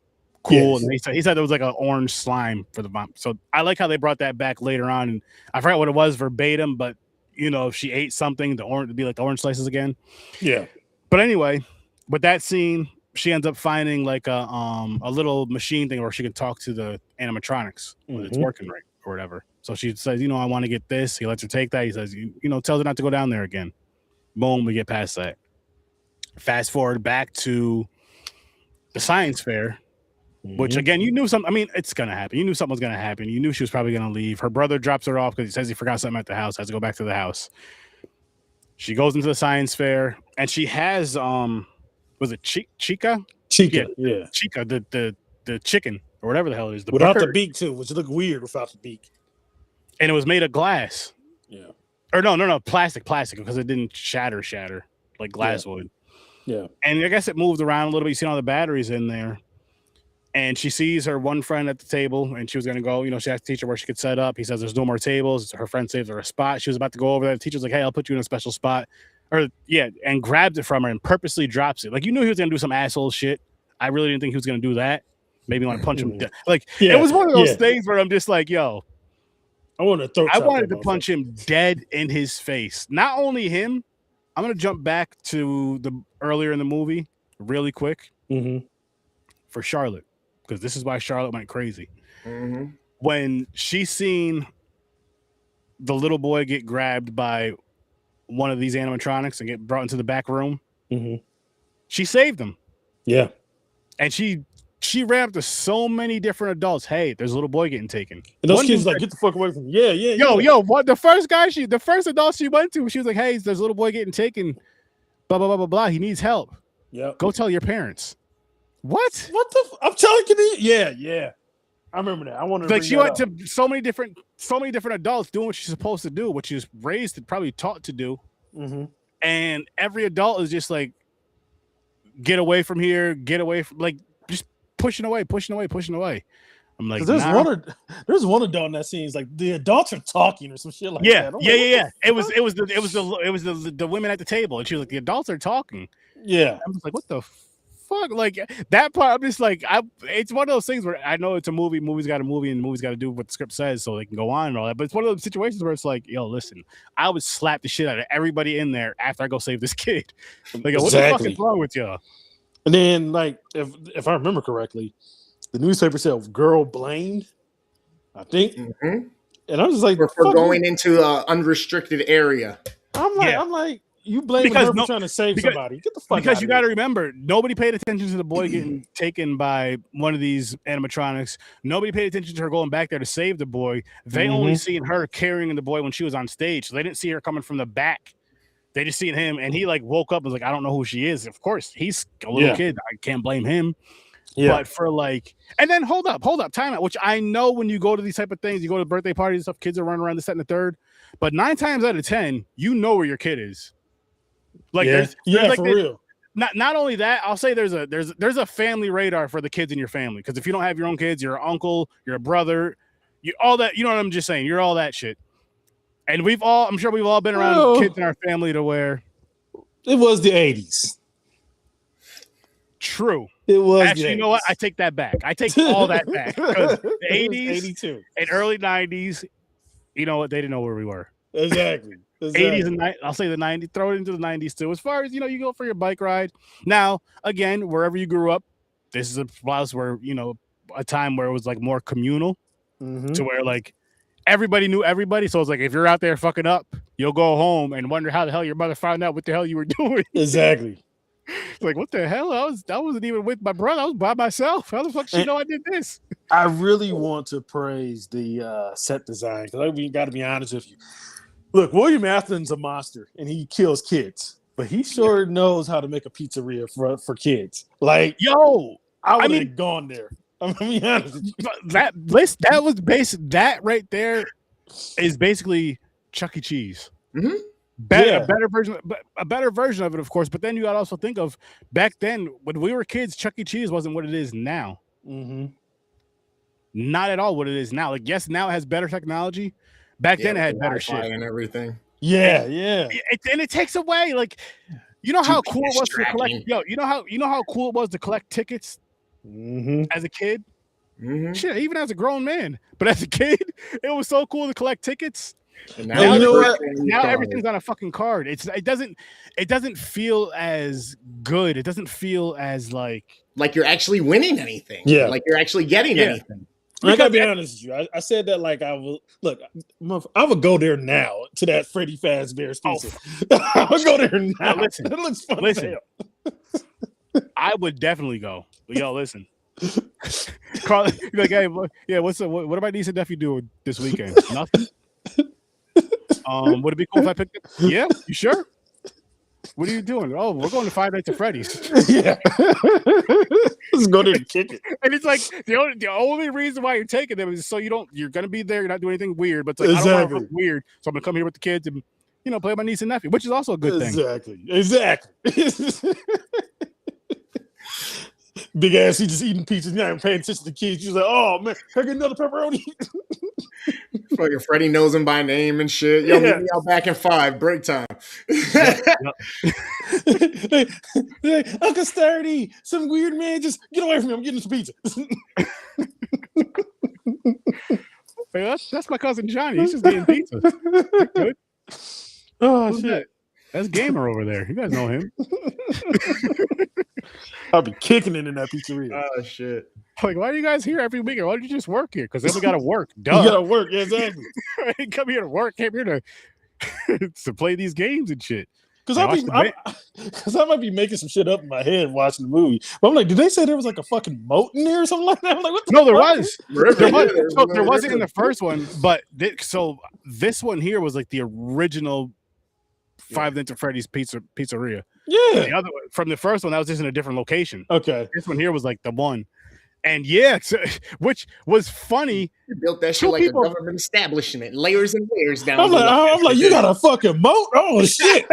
Speaker 1: Cool.
Speaker 3: Yes.
Speaker 1: And he said there was like an orange slime for the mom. So I like how they brought that back later on. And I forgot what it was verbatim, but if she ate something, the orange would be like the orange slices again.
Speaker 3: Yeah.
Speaker 1: But anyway, with that scene, she ends up finding like a little machine thing where she can talk to the animatronics when it's working right or whatever. So she says, I want to get this. He lets her take that. He says, tells her not to go down there again. Boom, we get past that. Fast forward back to the science fair, which again, you knew something. I mean, it's gonna happen. You knew something was gonna happen. You knew she was probably gonna leave. Her brother drops her off because he says he forgot something at the house. Has to go back to the house. She goes into the science fair, and she has was it Chica?
Speaker 3: Yeah.
Speaker 1: Chica, the chicken or whatever the hell it is.
Speaker 3: Without the beak too, which looked weird without the beak.
Speaker 1: And it was made of glass.
Speaker 3: Yeah.
Speaker 1: Or no, plastic because it didn't shatter like glass would.
Speaker 3: Yeah.
Speaker 1: And I guess it moved around a little bit. You see all the batteries in there. And she sees her one friend at the table, and she was going to go, she asked the teacher where she could set up. He says there's no more tables. Her friend saves her a spot. She was about to go over there. The teacher's like, hey, I'll put you in a special spot. And grabs it from her and purposely drops it. Like, you knew he was going to do some asshole shit. I really didn't think he was going to do that. Maybe want to punch him. It was one of those things where I'm just like, yo.
Speaker 3: I wanted to
Speaker 1: punch him dead in his face. Not only him, I'm going to jump back to the earlier in the movie really quick for Charlotte. Because this is why Charlotte went crazy. When she seen the little boy get grabbed by one of these animatronics and get brought into the back room, she saved him.
Speaker 3: Yeah.
Speaker 1: And she ran up to so many different adults. Hey, there's a little boy getting taken.
Speaker 3: And those kids like, get the fuck away from me. Yeah.
Speaker 1: Yo, what the first adult she went to, she was like, hey, there's a little boy getting taken. Blah, blah, blah, blah, blah. He needs help.
Speaker 3: Yeah.
Speaker 1: Go tell your parents. What?
Speaker 3: I'm telling you. Yeah. I remember that. I wanted to
Speaker 1: she went to so many different adults doing what she's supposed to do, what she was raised and probably taught to do. And every adult is just like, get away from here, get away from, like, just pushing away. I'm like,
Speaker 3: there's one adult in that scene. It's like the adults are talking or some shit like that.
Speaker 1: Yeah. It was the women at the table, and she was like, the adults are talking.
Speaker 3: Yeah.
Speaker 1: I was like, what the fuck? Like that part, I'm just like, it's one of those things where I know it's a movie. Movie's got a movie, and the movie's got to do what the script says so they can go on and all that. But it's one of those situations where it's like, yo, listen, I would slap the shit out of everybody in there after I go save this kid. Like, what the fuck is wrong with y'all?
Speaker 3: And then, like, if I remember correctly, the newspaper said girl blamed, I think. And I'm just like,
Speaker 2: for going into an unrestricted area.
Speaker 3: I'm like, you blame her for trying to save somebody. Get the fuck out of here.
Speaker 1: Because you got to remember, nobody paid attention to the boy getting taken by one of these animatronics. Nobody paid attention to her going back there to save the boy. They only seen her carrying the boy when she was on stage. So they didn't see her coming from the back. They just seen him, and he like woke up and was like, I don't know who she is. Of course, he's a little kid. I can't blame him. Yeah. But for like, and then hold up, time out. Which I know when you go to these type of things, you go to birthday parties and stuff, kids are running around this, that, and the third. But 9 times out of 10, you know where your kid is. Like, there's like
Speaker 3: for real.
Speaker 1: Not only that, I'll say there's a family radar for the kids in your family. Because if you don't have your own kids, you're an uncle, you're a brother, you all that. You know what I'm just saying? You're all that shit. And I'm sure we've all been around kids in our family to where
Speaker 3: it was the 80s.
Speaker 1: True.
Speaker 3: It was.
Speaker 1: Actually, you know what? I take that back. I take all that back. Because the 80s
Speaker 3: 82.
Speaker 1: and early 90s, you know what? They didn't know where we were.
Speaker 3: Exactly.
Speaker 1: 80s and I'll say the 90s. Throw it into the 90s too. As far as, you go for your bike ride. Now, again, wherever you grew up, this is a place where, a time where it was like more communal to where like everybody knew everybody. So it's like, if you're out there fucking up, you'll go home and wonder how the hell your mother found out what the hell you were doing.
Speaker 3: Exactly.
Speaker 1: It's like, what the hell? I wasn't even with my brother. I was by myself. How the fuck she know I did this?
Speaker 3: I really want to praise the set design, because we got to be honest with you. Look, William Afton's a monster, and he kills kids, but he sure knows how to make a pizzeria for kids. Like,
Speaker 1: yo,
Speaker 3: I would have gone there. I'm gonna be honest with you.
Speaker 1: That right there is basically Chuck E. Cheese.
Speaker 3: Mm-hmm.
Speaker 1: A better version of it, of course. But then you got to also think of back then when we were kids, Chuck E. Cheese wasn't what it is now.
Speaker 3: Mm-hmm.
Speaker 1: not at all what it is now. Like, yes, now it has better technology. Back then, it
Speaker 2: with the
Speaker 1: had better
Speaker 2: Wi-Fi
Speaker 1: shit.
Speaker 2: and everything.
Speaker 3: Yeah,
Speaker 1: And it takes away, like, you know how cool it was to collect.
Speaker 2: distracting.
Speaker 1: Yo, you know how cool it was to collect tickets as a kid.
Speaker 2: Mhm.
Speaker 1: Shit, even as a grown man, but as a kid, it was so cool to collect tickets.
Speaker 2: And
Speaker 3: Hey, you
Speaker 2: it's
Speaker 3: know what?
Speaker 2: virtual on your
Speaker 1: Now
Speaker 2: card.
Speaker 1: everything's on a fucking card. It doesn't feel as good. It doesn't feel as like
Speaker 2: Like you're actually winning anything.
Speaker 3: Yeah.
Speaker 2: Like you're actually getting
Speaker 1: Yeah.
Speaker 2: anything.
Speaker 3: I gotta be honest with you. I said that like I will look. I would go there now to that Freddy Fazbear's pizza. I would go there now.
Speaker 1: listen,
Speaker 3: It looks fun.
Speaker 1: listen. I would definitely go. But yo, listen. Carl, you're like, hey, yeah, what do my niece and nephew do this weekend? Nothing. Would it be cool if I picked it? Yeah, you sure? What are you doing? Oh, we're going to 5 Nights at Freddy's.
Speaker 3: Yeah. Let's go there and kick it.
Speaker 1: And it's like the only reason why you're taking them is so you're gonna be there, you're not doing anything weird, but it's like I don't want to look weird, so I'm gonna come here with the kids and play with my niece and nephew, which is also a good thing.
Speaker 3: Exactly. Big ass, he just eating pizzas, not even paying attention to the kids. She's like, oh man, can I get another pepperoni?
Speaker 2: Fucking Freddie knows him by name and shit. Yo, meet me out back in 5, break time.
Speaker 3: Like, Uncle Sturdy, some weird man, just get away from me. I'm getting some pizza.
Speaker 1: Hey, that's my cousin Johnny. He's just getting pizza. Good.
Speaker 3: Oh
Speaker 1: Who's
Speaker 3: shit.
Speaker 1: that? That's Gamer over there. You guys know him.
Speaker 3: I'll be kicking it in that pizzeria.
Speaker 2: Oh shit.
Speaker 1: Like, why are you guys here every weekend? Why don't you just work here? Because then we gotta work.
Speaker 3: You
Speaker 1: Duh.
Speaker 3: gotta work, yeah, exactly.
Speaker 1: I didn't come here to work. Came here to play these games and shit.
Speaker 3: Because I might be making some shit up in my head watching the movie. But I'm like, did they say there was like a fucking moat in there or something like that? I'm like, what the
Speaker 1: No, there
Speaker 3: fuck?
Speaker 1: was.
Speaker 2: River.
Speaker 1: There wasn't in the first one, but so this one here was like the original Five Nights at Freddy's pizzeria.
Speaker 3: Yeah.
Speaker 1: The other one, from the first one, that was just in a different location.
Speaker 3: Okay.
Speaker 1: This one here was like the one. And yeah, which was funny.
Speaker 2: You built that shit like a government establishment, layers and layers down.
Speaker 3: I'm like, you got a fucking moat? Oh shit!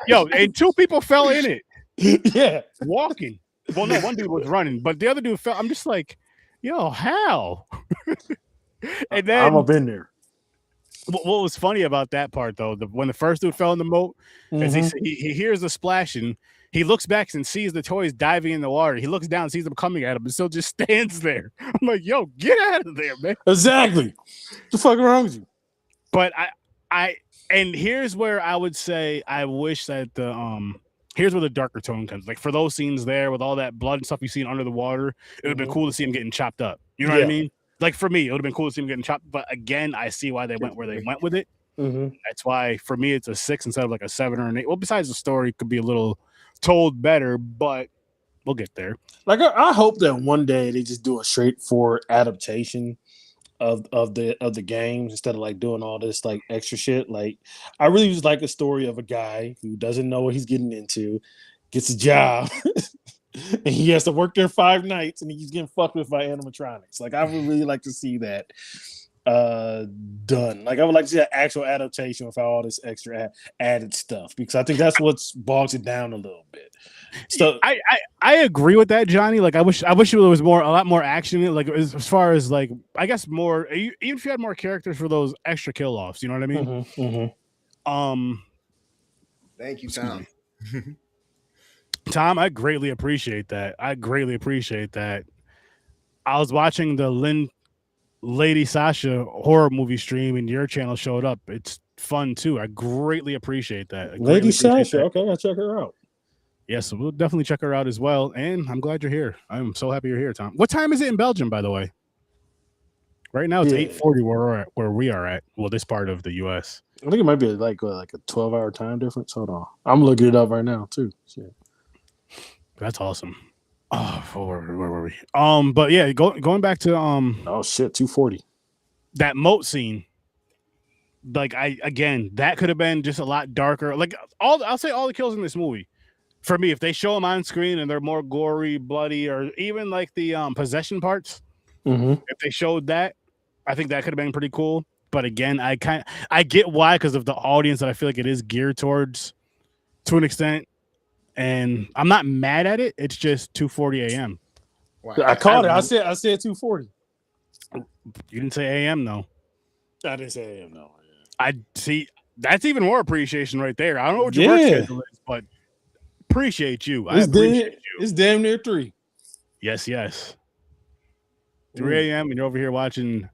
Speaker 1: Yo, and 2 people fell in it.
Speaker 3: Yeah,
Speaker 1: walking. Well, no, one dude was running, but the other dude fell. I'm just like, yo, how? And then
Speaker 3: I'm up in there.
Speaker 1: What was funny about that part though, when the first dude fell in the moat, as he hears the splashing. He looks back and sees the toys diving in the water. He looks down and sees them coming at him and still just stands there. I'm like, yo, get out of there, man.
Speaker 3: Exactly. What the fuck wrong with you?
Speaker 1: But and here's where I would say I wish that here's where the darker tone comes. Like for those scenes there with all that blood and stuff you seen under the water, it would have been cool to see him getting chopped up. You know what I mean? Like for me, it would have been cool to see him getting chopped. But again, I see why they went where they went with it. That's why for me it's a 6 instead of like a 7 or an 8. Well, besides the story could be a little told better, but we'll get there.
Speaker 3: Like I hope that one day they just do a straightforward adaptation of the games instead of like doing all this like extra shit. Like I really just like a story of a guy who doesn't know what he's getting into, gets a job, and he has to work there 5 nights, and he's getting fucked with by animatronics. Like I would really like to see that done. Like I would like to see an actual adaptation without all this extra added stuff, because I think that's what's bogs it down a little bit. So
Speaker 1: I agree with that, Johnny. Like I wish there was a lot more action in it. Like as far as like I guess more, even if you had more characters for those extra kill offs, you know what I mean?
Speaker 2: Thank you, Tom.
Speaker 1: Tom, I greatly appreciate that. I was watching the Lady Sasha horror movie stream and your channel showed up. It's fun too. I greatly appreciate that.
Speaker 3: Lady Sasha, okay, I'll check her out.
Speaker 1: Yes, we'll definitely check her out as well. And I'm glad you're here. I'm so happy you're here, Tom. What time is it in Belgium, by the way? Right now it's 8:40 where we are at. Well, this part of the US.
Speaker 3: I think it might be like a 12-hour time difference. Hold on, I'm looking it up right now too. Shit.
Speaker 1: That's awesome. Oh, where were we? But yeah, going back to
Speaker 3: oh shit, 2:40.
Speaker 1: That moat scene. Like that could have been just a lot darker. Like I'll say all the kills in this movie, for me, if they show them on screen and they're more gory, bloody, or even like the possession parts, if they showed that, I think that could have been pretty cool. But again, I get why, because of the audience that I feel like it is geared towards to an extent. And I'm not mad at it. It's just 2:40 a.m.
Speaker 2: Wow.
Speaker 3: I caught it. I said 2:40.
Speaker 1: You didn't say AM though.
Speaker 3: I didn't say AM, no.
Speaker 1: I see. That's even more appreciation right there. I don't know what your work schedule is, but appreciate you. I appreciate you.
Speaker 3: It's damn near 3.
Speaker 1: Yes. 3 a.m. and you're over here watching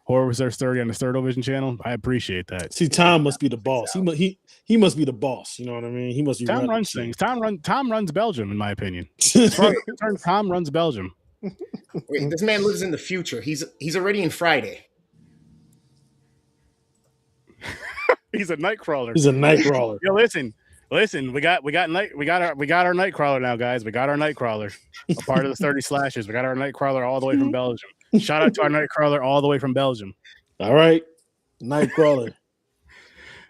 Speaker 1: Horror Research 30 on the Third Vision channel. I appreciate that.
Speaker 3: See, Tom must be the boss. He must be the boss. You know what I mean? He must be.
Speaker 1: Tom runs things. Tom runs Belgium, in my opinion. As far as I'm concerned, Tom runs Belgium.
Speaker 2: Wait, this man lives in the future. He's already in Friday.
Speaker 1: He's a night crawler.
Speaker 3: He's a night crawler.
Speaker 1: Yo, listen. We got our night crawler now, guys. We got our night crawler. A part of the 30 slashes. We got our night crawler all the way from Belgium. Shout out to our night crawler all the way from Belgium.
Speaker 3: All right, night crawler.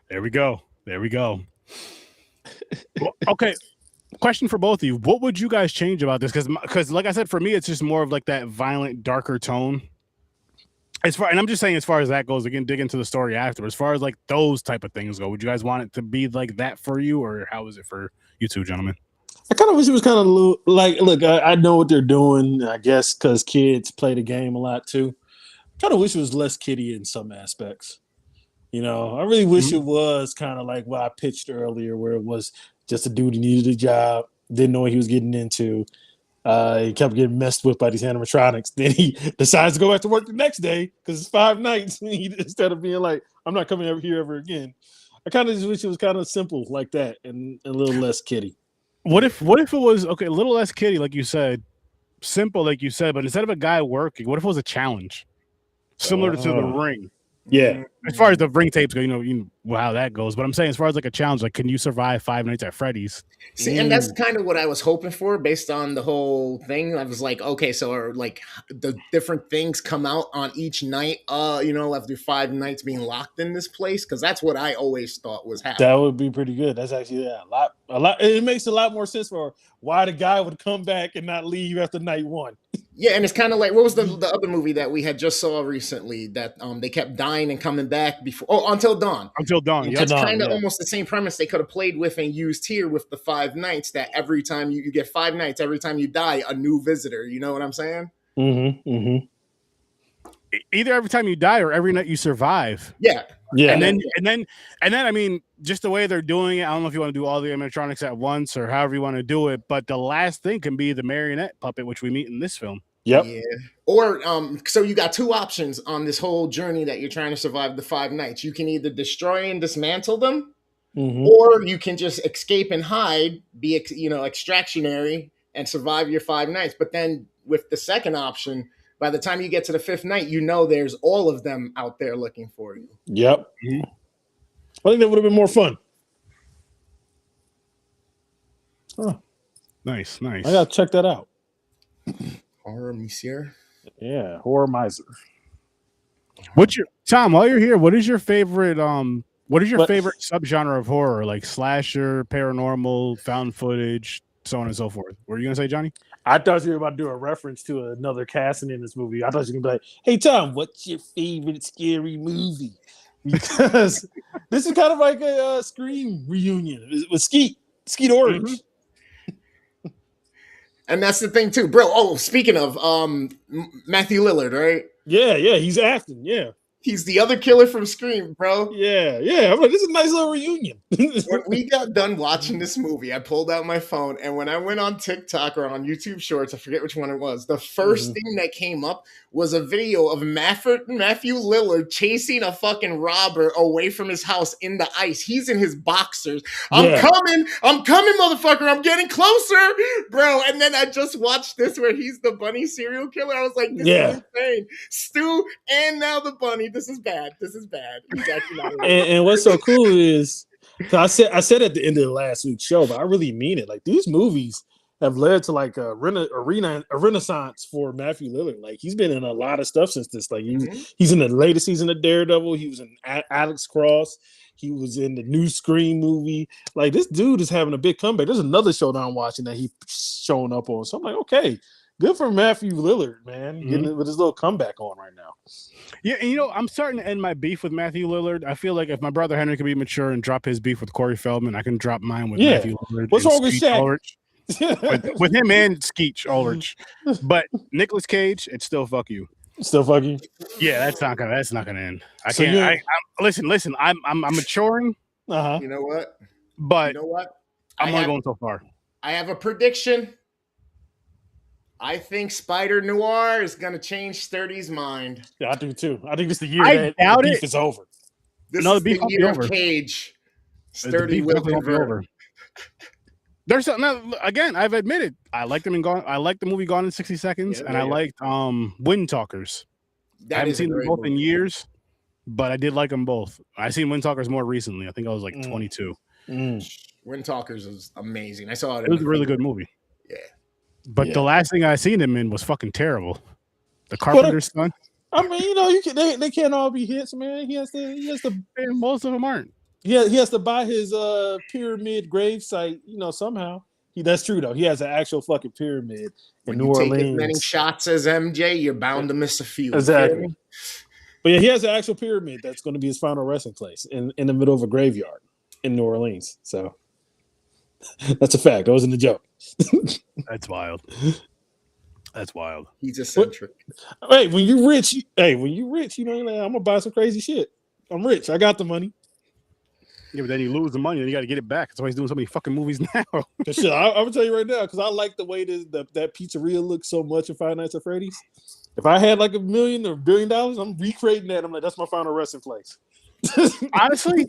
Speaker 1: There we go. Well, okay. Question for both of you. What would you guys change about this? Because like I said, for me, it's just more of like that violent, darker tone. And I'm just saying, as far as that goes, we can dig into the story after. As far as like those type of things go, would you guys want it to be like that for you, or how is it for you two gentlemen?
Speaker 3: I kind of wish it was kind of like, look, I know what they're doing, I guess, because kids play the game a lot too. Kind of wish it was less kiddie in some aspects. You know, I really wish it was kind of like what I pitched earlier, where it was just a dude who needed a job, didn't know what he was getting into. He kept getting messed with by these animatronics. Then he decides to go back to work the next day because it's 5 nights instead of being like, I'm not coming over here ever again. I kind of just wish it was kind of simple like that and a little less kiddie.
Speaker 1: What if it was a little less kiddie, like you said, simple, like you said, but instead of a guy working, what if it was a challenge similar to the ring?
Speaker 3: Yeah.
Speaker 1: As far as the ring tapes go, you know how that goes. But I'm saying, as far as like a challenge, like, can you survive 5 nights at Freddy's?
Speaker 2: See, and that's kind of what I was hoping for based on the whole thing. I was like, okay, so are like the different things come out on each night, after 5 nights being locked in this place? Because that's what I always thought was happening.
Speaker 3: That would be pretty good. That's actually a lot. It makes a lot more sense for why the guy would come back and not leave after night 1.
Speaker 2: Yeah, and it's kind of like, what was the other movie that we had just saw recently that they kept dying and coming back before? Oh, Until Dawn.
Speaker 1: Until Dawn.
Speaker 2: That's kind of almost the same premise they could have played with and used here with the 5 nights, that every time you get 5 nights, every time you die, a new visitor. You know what I'm saying?
Speaker 1: Either every time you die or every night you survive.
Speaker 3: Yeah.
Speaker 1: And then I mean, just the way they're doing it, I don't know if you want to do all the animatronics at once or however you want to do it, but the last thing can be the marionette puppet, which we meet in this film.
Speaker 3: Yep.
Speaker 2: Yeah. Or so you got 2 options on this whole journey that you're trying to survive the 5 nights. You can either destroy and dismantle them, or you can just escape and hide, be extractionary and survive your 5 nights. But then with the second option, by the time you get to the 5th night, there's all of them out there looking for you.
Speaker 3: Yep. I think that would have been more fun.
Speaker 1: Oh, nice.
Speaker 3: I gotta check that out.
Speaker 2: Horror Monsieur.
Speaker 3: Yeah, Horror Miser.
Speaker 1: What's your Tom? While you're here, what is your favorite favorite subgenre of horror? Like slasher, paranormal, found footage, so on and so forth. What are you gonna say, Johnny?
Speaker 3: I thought you were about to do a reference to another casting in this movie. I thought you were gonna be like, "Hey Tom, what's your favorite scary movie?" Because this is kind of like a Scream reunion with Skeet Orange.
Speaker 2: And that's the thing too, bro. Oh, speaking of Matthew Lillard, right?
Speaker 3: Yeah, he's acting. Yeah,
Speaker 2: he's the other killer from Scream, bro.
Speaker 3: Yeah. I'm like, this is a nice little reunion.
Speaker 2: When we got done watching this movie, I pulled out my phone, and when I went on TikTok or on YouTube Shorts, I forget which one it was, the first thing that came up was a video of Matthew Lillard chasing a fucking robber away from his house in the ice. He's in his boxers. I'm coming, motherfucker. I'm getting closer, bro. And then I just watched this where he's the bunny serial killer. I was like, this is insane. Stu and now the bunny. This is bad. He's actually not
Speaker 3: and what's so cool is, I said at the end of the last week's show, but I really mean it. Like, these movies have led to like a renaissance for Matthew Lillard. Like, he's been in a lot of stuff since this. Like, he's in the latest season of Daredevil. He was in Alex Cross. He was in the new Scream movie. Like, this dude is having a big comeback. There's another show that I'm watching that he's showing up on. So I'm like, okay, good for Matthew Lillard, man, getting with his little comeback on right now.
Speaker 1: Yeah, and I'm starting to end my beef with Matthew Lillard. I feel like if my brother Henry can be mature and drop his beef with Corey Feldman, I can drop mine with Matthew Lillard.
Speaker 3: What's wrong with Shaq?
Speaker 1: with him and Skeet Ulrich. But Nicolas Cage, it's still fuck you.
Speaker 3: Still fucking.
Speaker 1: Yeah, that's not gonna end. I
Speaker 3: So
Speaker 1: can't.
Speaker 3: you ain't.
Speaker 1: Listen. I'm maturing,
Speaker 3: Uh huh.
Speaker 2: You know what? You
Speaker 1: but
Speaker 2: know what? I
Speaker 1: I'm only
Speaker 2: have
Speaker 1: going so far.
Speaker 2: I have a prediction. I think Spider Noir is gonna change Sturdy's mind.
Speaker 3: Yeah, I do too. I think it's the year
Speaker 1: I
Speaker 3: that the
Speaker 1: doubt
Speaker 3: beef
Speaker 1: it.
Speaker 3: is over.
Speaker 2: This
Speaker 1: No, the
Speaker 2: is
Speaker 1: beef
Speaker 2: the
Speaker 1: won't be
Speaker 2: year of
Speaker 1: over.
Speaker 2: Cage.
Speaker 1: The
Speaker 2: Sturdy
Speaker 1: beef
Speaker 2: will
Speaker 1: definitely won't be
Speaker 2: convert.
Speaker 1: over. There's something again. I've admitted I liked them in Gone. I liked the movie Gone in 60 Seconds,
Speaker 2: Yeah,
Speaker 1: and
Speaker 2: yeah,
Speaker 1: I
Speaker 2: yeah.
Speaker 1: liked Wind Talkers. I
Speaker 2: That
Speaker 1: haven't
Speaker 2: is a
Speaker 1: seen them
Speaker 2: great
Speaker 1: both in
Speaker 2: movie.
Speaker 1: years, but I did like them both. I seen Wind Talkers more recently. I think I was like
Speaker 3: Mm.
Speaker 1: 22.
Speaker 2: Wind Talkers is amazing. I saw it.
Speaker 1: It
Speaker 2: In
Speaker 1: was
Speaker 2: the
Speaker 1: a really
Speaker 2: theater.
Speaker 1: good movie.
Speaker 2: Yeah.
Speaker 1: But the last thing I seen him in was fucking terrible. The
Speaker 3: But
Speaker 1: Carpenter's Son.
Speaker 3: I mean, you know, you can. They can't all be hits, man. He has to.
Speaker 1: And most of them aren't.
Speaker 3: He has to buy his pyramid grave site. You know, somehow. That's true though. He has an actual fucking pyramid in
Speaker 2: When
Speaker 3: New
Speaker 2: you take as many
Speaker 3: Orleans.
Speaker 2: shots as MJ, you're bound to miss a few.
Speaker 3: Exactly.
Speaker 2: You feel me?
Speaker 3: But yeah, he has an actual pyramid that's going to be his final resting place in the middle of a graveyard in New Orleans. So that's a fact. That wasn't a joke.
Speaker 1: That's wild. That's wild.
Speaker 2: He's eccentric.
Speaker 3: Hey, when you rich, you know, you're like, I'm gonna buy some crazy shit. I'm rich. I got the money.
Speaker 1: Yeah, but then you lose the money and you got to get it back. That's why he's doing so many fucking movies now.
Speaker 3: But shit, I'm gonna tell you right now because I like the way that pizzeria looks so much in Five Nights at Freddy's. If I had like $1 million or $1 billion, I'm recreating that. I'm like, that's my final resting place.
Speaker 1: Honestly,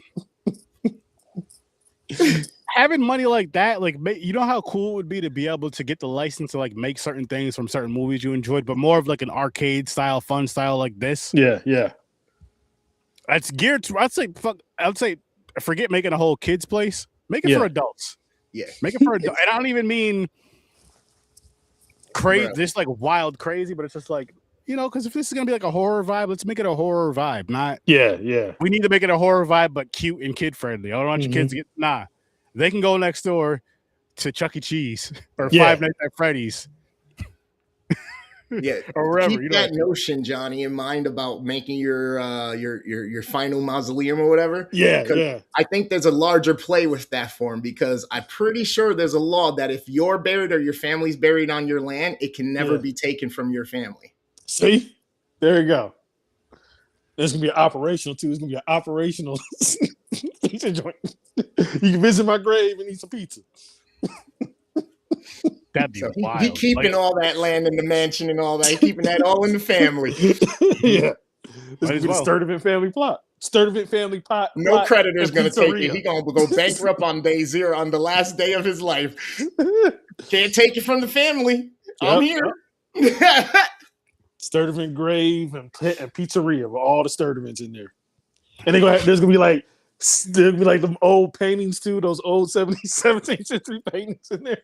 Speaker 1: having money like that, like, you know how cool it would be to be able to get the license to like make certain things from certain movies you enjoyed, but more of like an arcade style, fun style like this.
Speaker 3: Yeah.
Speaker 1: That's geared to. I'd say forget making a whole kids place. Make it for adults.
Speaker 2: Yeah.
Speaker 1: Make it for adults. And I don't even mean crazy,
Speaker 2: Bruh.
Speaker 1: just like wild crazy, but it's just like, you know, because if this is gonna be like a horror vibe, let's make it a horror vibe. Not
Speaker 3: Yeah.
Speaker 1: we need to make it a horror vibe, but cute and kid friendly. I don't want your kids to get They can go next door to Chuck E. Cheese or Five Nights at Freddy's.
Speaker 2: Yeah,
Speaker 1: or wherever.
Speaker 2: Keep that notion, Johnny, in mind about making your final mausoleum or whatever.
Speaker 3: Yeah.
Speaker 2: I think there's a larger play with that form because I'm pretty sure there's a law that if you're buried or your family's buried on your land, it can never be taken from your family.
Speaker 3: See, there you go. There's gonna be an operational too. It's gonna be an operational pizza joint. You can visit my grave and eat some pizza.
Speaker 1: That'd be wild.
Speaker 2: He keeping all that land in the mansion and all that. He keeping that all in the family.
Speaker 3: Yeah. This is the Sturdivant family plot. Sturdivant family pot.
Speaker 2: No creditor's going to take it. He's going to go bankrupt on day zero, on the last day of his life. Can't take it from the family. I'm here.
Speaker 3: Sturdivant grave and pizzeria with all the Sturdivants in there. And there's going to be like, there'll be like them old paintings too, those old 17th century paintings in there.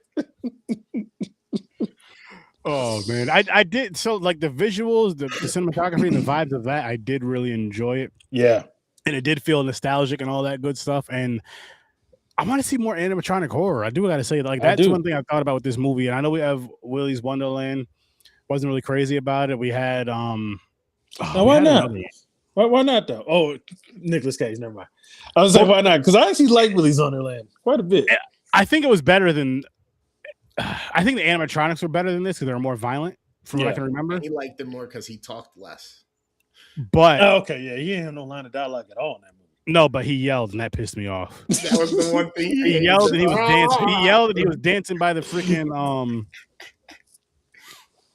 Speaker 1: Oh man, I did so like the visuals, the cinematography, and the vibes of that. I did really enjoy it.
Speaker 3: Yeah,
Speaker 1: and it did feel nostalgic and all that good stuff. And I want to see more animatronic horror. I do got to say, like that's one thing I thought about with this movie. And I know we have Willy's Wonderland. Wasn't really crazy about it. We had
Speaker 3: why not? Why not though? Oh, Nicolas Cage. Never mind. I was saying why not? Because I actually like Willy's Wonderland quite a bit.
Speaker 1: I think it was better than. I think the animatronics were better than this because they were more violent, from what I can remember.
Speaker 2: He liked it more because he talked less.
Speaker 1: But
Speaker 3: okay, yeah, he had no line of dialogue at all in that movie.
Speaker 1: No, but he yelled, and that pissed me off.
Speaker 2: That was the one thing
Speaker 1: he yelled, and he was dancing. He yelled, and he was dancing by the freaking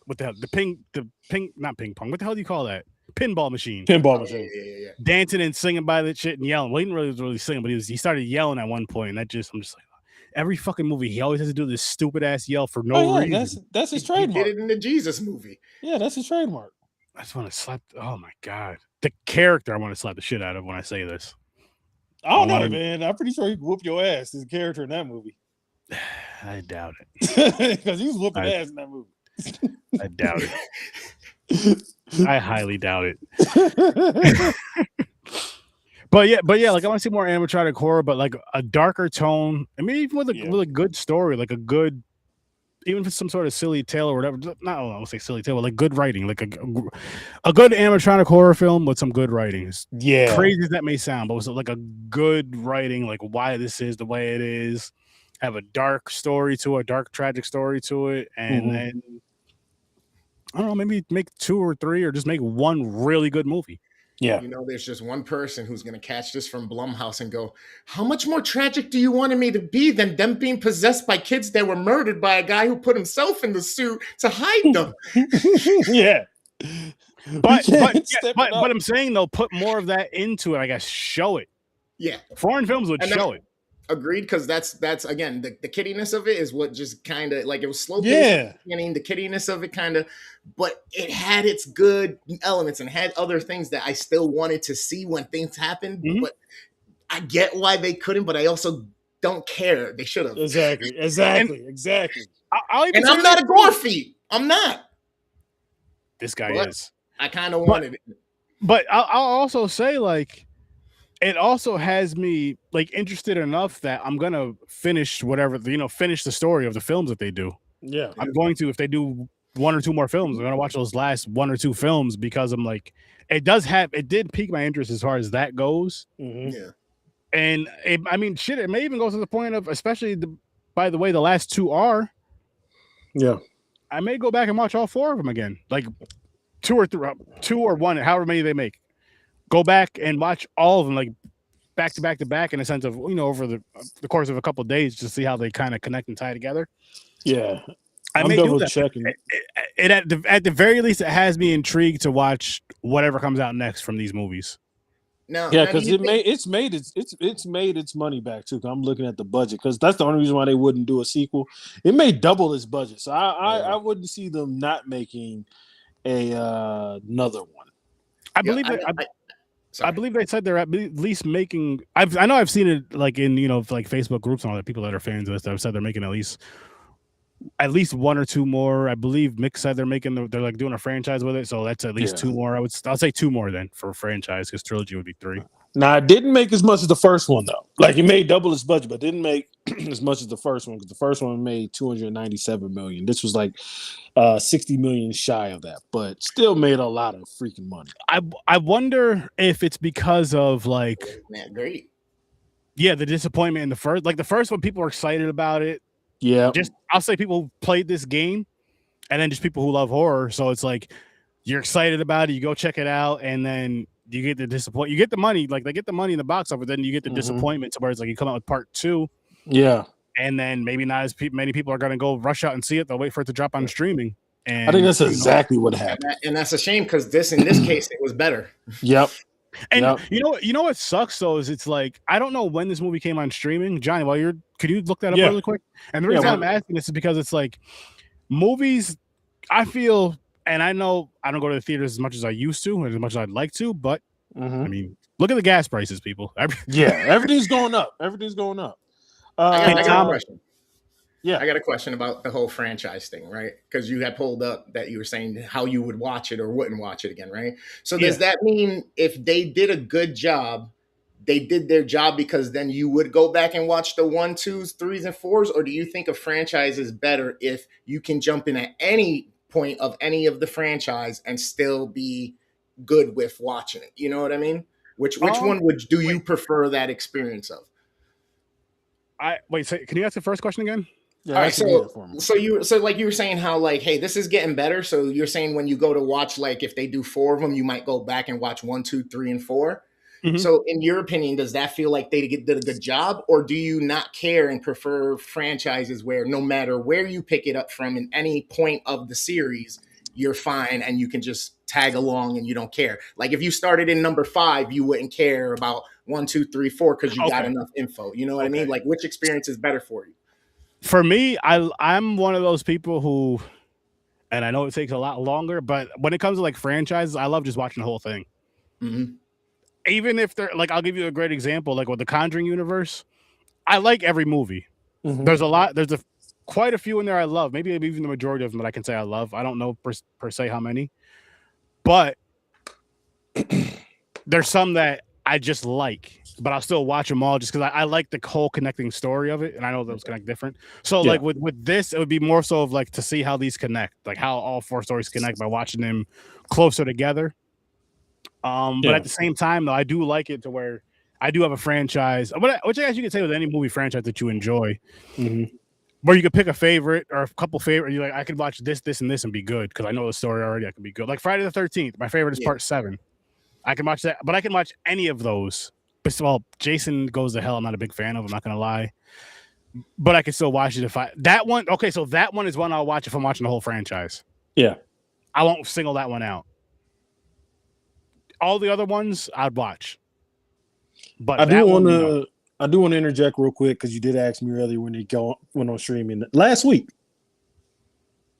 Speaker 1: what the hell? Not ping pong. What the hell do you call that? Pinball machine.
Speaker 2: Yeah.
Speaker 1: Dancing and singing by that shit and yelling. Well, he didn't really sing, but he started yelling at one point, and I'm just like, every fucking movie, he always has to do this stupid ass yell for no reason.
Speaker 3: That's his trademark.
Speaker 2: He did it in the Jesus movie.
Speaker 3: Yeah, that's his trademark.
Speaker 1: I just want to slap. Oh my god, the character I want to slap the shit out of when I say this.
Speaker 3: I don't know, man. I'm pretty sure he could whoop your ass. His character in that movie.
Speaker 1: I doubt it
Speaker 3: because he was whooping ass in that movie.
Speaker 1: I doubt it. I highly doubt it. But yeah, like I want to see more animatronic horror, but like a darker tone. I mean, even with a good story, like a good, even for some sort of silly tale or whatever. Not I won't say silly tale, but like good writing, like a good animatronic horror film with some good writing.
Speaker 3: Yeah,
Speaker 1: crazy as that may sound, but it was like a good writing, like why this is the way it is. Have a dark story to it, a dark tragic story to it, and then I don't know, maybe make 2 or 3 or just make one really good movie.
Speaker 3: Yeah.
Speaker 2: There's just one person who's going to catch this from Blumhouse and go, how much more tragic do you want me to be than them being possessed by kids that were murdered by a guy who put himself in the suit to hide them?
Speaker 3: Yeah.
Speaker 1: But I'm saying though, put more of that into it. I guess show it.
Speaker 2: Yeah,
Speaker 1: foreign films would show it.
Speaker 2: Agreed, because that's again the kiddiness of it is what just kind of like it was slow paced.
Speaker 3: Yeah,
Speaker 2: the kiddiness of it kind of, but it had its good elements and had other things that I still wanted to see when things happened.
Speaker 1: Mhm.
Speaker 2: But I get why they couldn't, but I also don't care. They should have.
Speaker 3: Exactly.
Speaker 2: And I'm not a gore feet. I'm not.
Speaker 1: This guy is.
Speaker 2: I kind of wanted it.
Speaker 1: But I'll also say, like, it also has me like interested enough that I'm gonna finish whatever finish the story of the films that they do.
Speaker 3: Yeah,
Speaker 1: I'm going to, if they do 1 or 2 more films, I'm gonna watch those last 1 or 2 films because I'm like, it did pique my interest as far as that goes.
Speaker 3: Mm-hmm.
Speaker 2: Yeah,
Speaker 1: and it may even go to the point of, especially by the way the last 2 are.
Speaker 3: Yeah,
Speaker 1: I may go back and watch all 4 of them again, like 2 or 1, however many they make. Go back and watch all of them, like back to back to back, in a sense of over the course of a couple of days, to see how they kind of connect and tie together.
Speaker 3: Yeah,
Speaker 1: I'm
Speaker 3: double checking.
Speaker 1: It at the very least, it has me intrigued to watch whatever comes out next from these movies.
Speaker 3: Yeah, because it's made its money back too. I'm looking at the budget, because that's the only reason why they wouldn't do a sequel. It may double its budget, so I wouldn't see them not making another one.
Speaker 1: I believe I believe they said they're at least making. I know I've seen it like in like Facebook groups and all that. People that are fans of this have said they're making at least 1 or 2 more. I believe Mick said they're like doing a franchise with it, so that's at least 2 more. I'll say 2 more then for a franchise, because trilogy would be 3.
Speaker 3: Now, it didn't make as much as the first one though. Like, it made double its budget, but didn't make as much as the first one, because the first one made $297 million. This was like 60 million shy of that, but still made a lot of freaking money.
Speaker 1: I wonder if it's because of like,
Speaker 2: great.
Speaker 1: Yeah, the disappointment in the first. Like the first one, people were excited about it.
Speaker 3: Yeah,
Speaker 1: I'll say people who played this game, and then just people who love horror. So it's like you're excited about it, you go check it out, and then you get the disappointment. You get the money, like they get the money in the box office, then you get the disappointment to where it's like you come out with part 2.
Speaker 3: Yeah.
Speaker 1: And then maybe not as many people are going to go rush out and see it. They'll wait for it to drop on streaming. And
Speaker 3: I think that's exactly what happened.
Speaker 2: And that's a shame, because in this case, it was better.
Speaker 3: Yep.
Speaker 1: And you know what sucks though is it's like, I don't know when this movie came on streaming. Johnny, could you look that up really quick? And the reason I'm asking this is because it's like movies, I feel, and I know I don't go to the theaters as much as I used to and as much as I'd like to, but I mean, look at the gas prices, people.
Speaker 3: Everything's going up. Everything's going up.
Speaker 2: I got a question.
Speaker 3: Yeah,
Speaker 2: I got a question about the whole franchise thing, right? Because you had pulled up that you were saying how you would watch it or wouldn't watch it again, right? So does that mean if they did a good job, they did their job because then you would go back and watch the 1, 2s, 3s, and 4s? Or do you think a franchise is better if you can jump in at any point of any of the franchise and still be good with watching it? You know what I mean? Which one do you prefer that experience of?
Speaker 1: Can you ask the first question again?
Speaker 3: Yeah,
Speaker 2: all right, so you were saying how like, hey, this is getting better. So you're saying when you go to watch, like if they do 4 of them, you might go back and watch 1, 2, 3, and 4. Mm-hmm. So in your opinion, does that feel like they did a good job, or do you not care and prefer franchises where no matter where you pick it up from in any point of the series, you're fine and you can just tag along and you don't care? Like if you started in number 5, you wouldn't care about 1, 2, 3, 4 because you got enough info. You know what I mean? Like which experience is better for you?
Speaker 1: For me, I'm one of those people who, and I know it takes a lot longer, but when it comes to like franchises, I love just watching the whole thing. Mm-hmm. Even if they're like, I'll give you a great example, like with the Conjuring universe, I like every movie. Mm-hmm. There's quite a few in there I love. Maybe even the majority of them that I can say I love. I don't know per se how many, but there's some that I just like. But I'll still watch them all just because I like the whole connecting story of it, and I know those connect different. So like with this, it would be more so of like to see how these connect, like how all 4 stories connect by watching them closer together. But at the same time, though, I do like it to where I do have a franchise, which I guess you could say with any movie franchise that you enjoy. Mm-hmm. where you could pick a favorite or a couple favorite. You're like, I could watch this, this, and this and be good because I know the story already. I can be good. Like Friday the 13th. My favorite is
Speaker 2: Yeah.
Speaker 1: part 7. I can watch that, but I can watch any of those. But well, Jason Goes to Hell. I'm not a big fan of. I'm not gonna lie, but I can still watch it if I that one. Okay, so that one is one I'll watch if I'm watching the whole franchise.
Speaker 3: Yeah,
Speaker 1: I won't single that one out. All the other ones I'd watch, but
Speaker 3: I do
Speaker 1: that
Speaker 3: want
Speaker 1: one, no.
Speaker 3: to. I do want to interject real quick because you did ask me earlier when it went on streaming last week.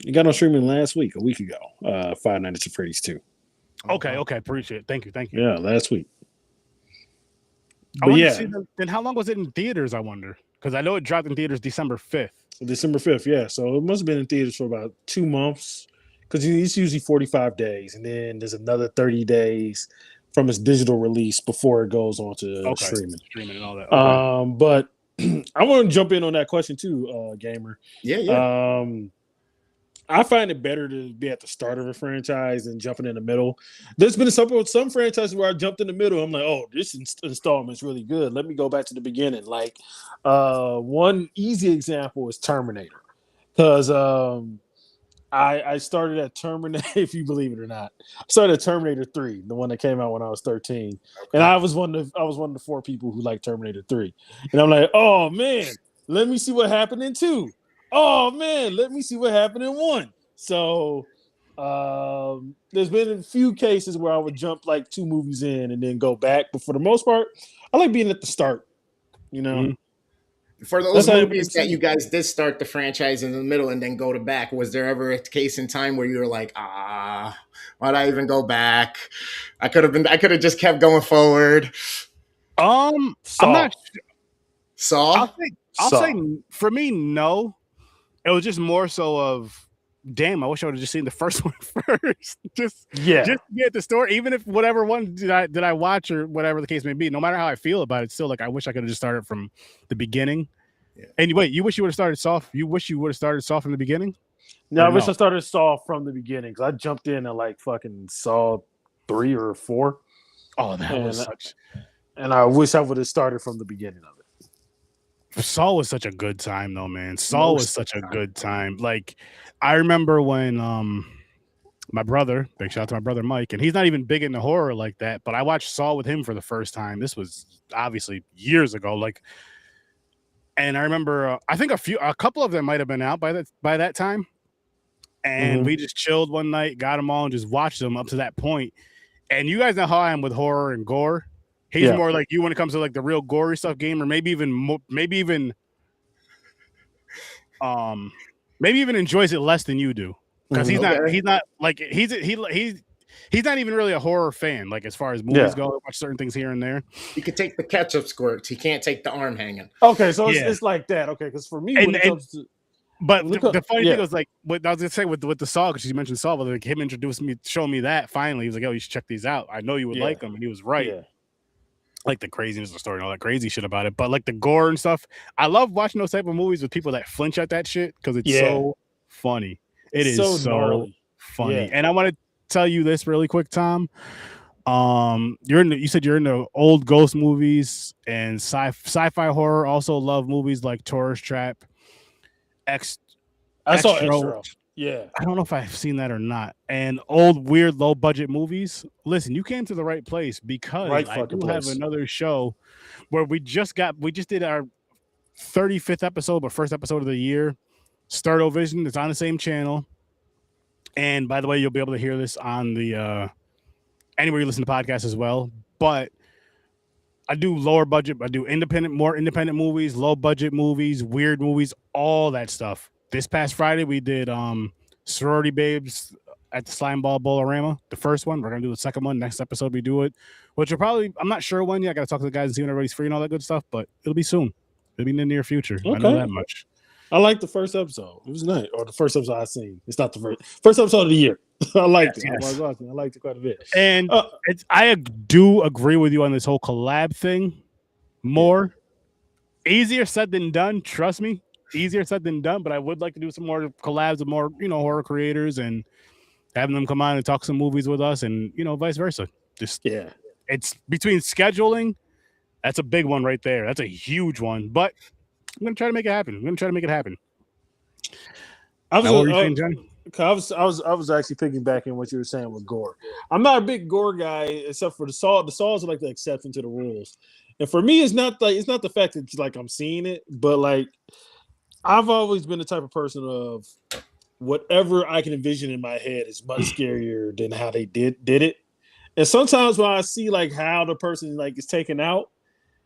Speaker 3: It got on streaming last week, a week ago. Five Nights at Freddy's 2.
Speaker 1: Okay, appreciate it. Thank you.
Speaker 3: Yeah, last week.
Speaker 1: I
Speaker 3: But
Speaker 1: wanted
Speaker 3: yeah,
Speaker 1: to see then how long was it in theaters? I wonder because I know it dropped in theaters December 5th.
Speaker 3: December 5th. Yeah, so it must have been in theaters for about 2 months because it's usually 45 days, and then there's another 30 days from its digital release before it goes on to streaming
Speaker 1: and all that. Okay.
Speaker 3: But I want to jump in on that question too, Gamer.
Speaker 2: Yeah.
Speaker 3: I find it better to be at the start of a franchise than jumping in the middle. There's been some franchises where I jumped in the middle. I'm like, oh, this installment's really good. Let me go back to the beginning. Like one easy example is Terminator, because I started at Terminator, if you believe it or not. I started at Terminator 3, the one that came out when I was 13. Okay. And I was one of the 4 people who liked Terminator 3. And I'm like, oh man, let me see what happened in 2. Oh man, let me see what happened in 1. So there's been a few cases where I would jump like 2 movies in and then go back. But for the most part, I like being at the start, you know.
Speaker 2: Mm-hmm. For those movies that you guys did start the franchise in the middle and then go to back, was there ever a case in time where you were like, why'd I even go back? I could have just kept going forward.
Speaker 1: I'm not sure.
Speaker 2: Saw?
Speaker 1: I'll say for me, no. It was just more so of, damn, I wish I would have just seen the first one first. just to be at the store, even if whatever one did I watch or whatever the case may be. No matter how I feel about it, still like I wish I could have just started from the beginning. Yeah. And wait, you wish you would have started soft? You wish you would have started soft from the beginning?
Speaker 3: No, I wish I started Saw from the beginning because I jumped in and like fucking Saw 3 or 4.
Speaker 1: Oh, that was such.
Speaker 3: And I wish I would have started from the beginning of it.
Speaker 1: Saw was such a good time though, man. Saw was such a good time. Like I remember when my brother, big shout out to my brother Mike, and he's not even big into horror like that, but I watched Saw with him for the first time. This was obviously years ago. Like, and I remember I think a couple of them might have been out by that time. And we just chilled one night, got them all, and just watched them up to that point. And you guys know how I am with horror and gore. He's more like you when it comes to like the real gory stuff, Gamer. Maybe even enjoys it less than you do because he's not like he's not even really a horror fan. Like as far as movies go, watch certain things here and there.
Speaker 2: He could take the ketchup squirts. He can't take the arm hanging.
Speaker 3: Okay, so it's like that. Okay, because for me, when it comes to
Speaker 1: but the funny thing was like what I was gonna say with the Saw, because you mentioned Saw, but like him showing me that finally, he was like, "Oh, you should check these out. I know you would like them," and he was right. Yeah. Like the craziness of the story and all that crazy shit about it, but like the gore and stuff, I love watching those type of movies with people that flinch at that shit because it's so funny. It is so funny. And I want to tell you this really quick, Tom. You said you're into old ghost movies and sci-fi horror. Also love movies like Tourist Trap.
Speaker 3: I saw Extra. Yeah,
Speaker 1: I don't know if I've seen that or not. And old, weird, low budget movies. Listen, you came to the right place because I do have another show where we just did our 35th episode, but first episode of the year. Starto Vision. It's on the same channel. And by the way, you'll be able to hear this on the anywhere you listen to podcasts as well. But I do lower budget. I do more independent movies, low budget movies, weird movies, all that stuff. This past Friday, we did Sorority Babes at the Slime Ball Bolorama, the first one. We're going to do the second one. Next episode, we do it, which will probably, I'm not sure when yet. I got to talk to the guys and see when everybody's free and all that good stuff, but it'll be soon. It'll be in the near future. Okay. I know that much.
Speaker 3: I liked the first episode. It was nice. Or the first episode I've seen. It's not the first episode of the year. I liked it. Yes. I liked it quite a bit.
Speaker 1: And I do agree with you on this whole collab thing more. Easier said than done. Trust me. Easier said than done, but I would like to do some more collabs with more, horror creators and having them come on and talk some movies with us and, vice versa. It's between scheduling. That's a big one right there. That's a huge one, but I'm going to try to make it happen.
Speaker 3: I was
Speaker 1: Now, what were you saying, Johnny?
Speaker 3: I was actually piggybacking what you were saying with gore. I'm not a big gore guy, except for the Saw. The Saws are like the exception to the rules. And for me, it's not the fact that like I'm seeing it, but like I've always been the type of person of whatever I can envision in my head is much scarier than how they did it. And sometimes when I see like how the person like is taken out,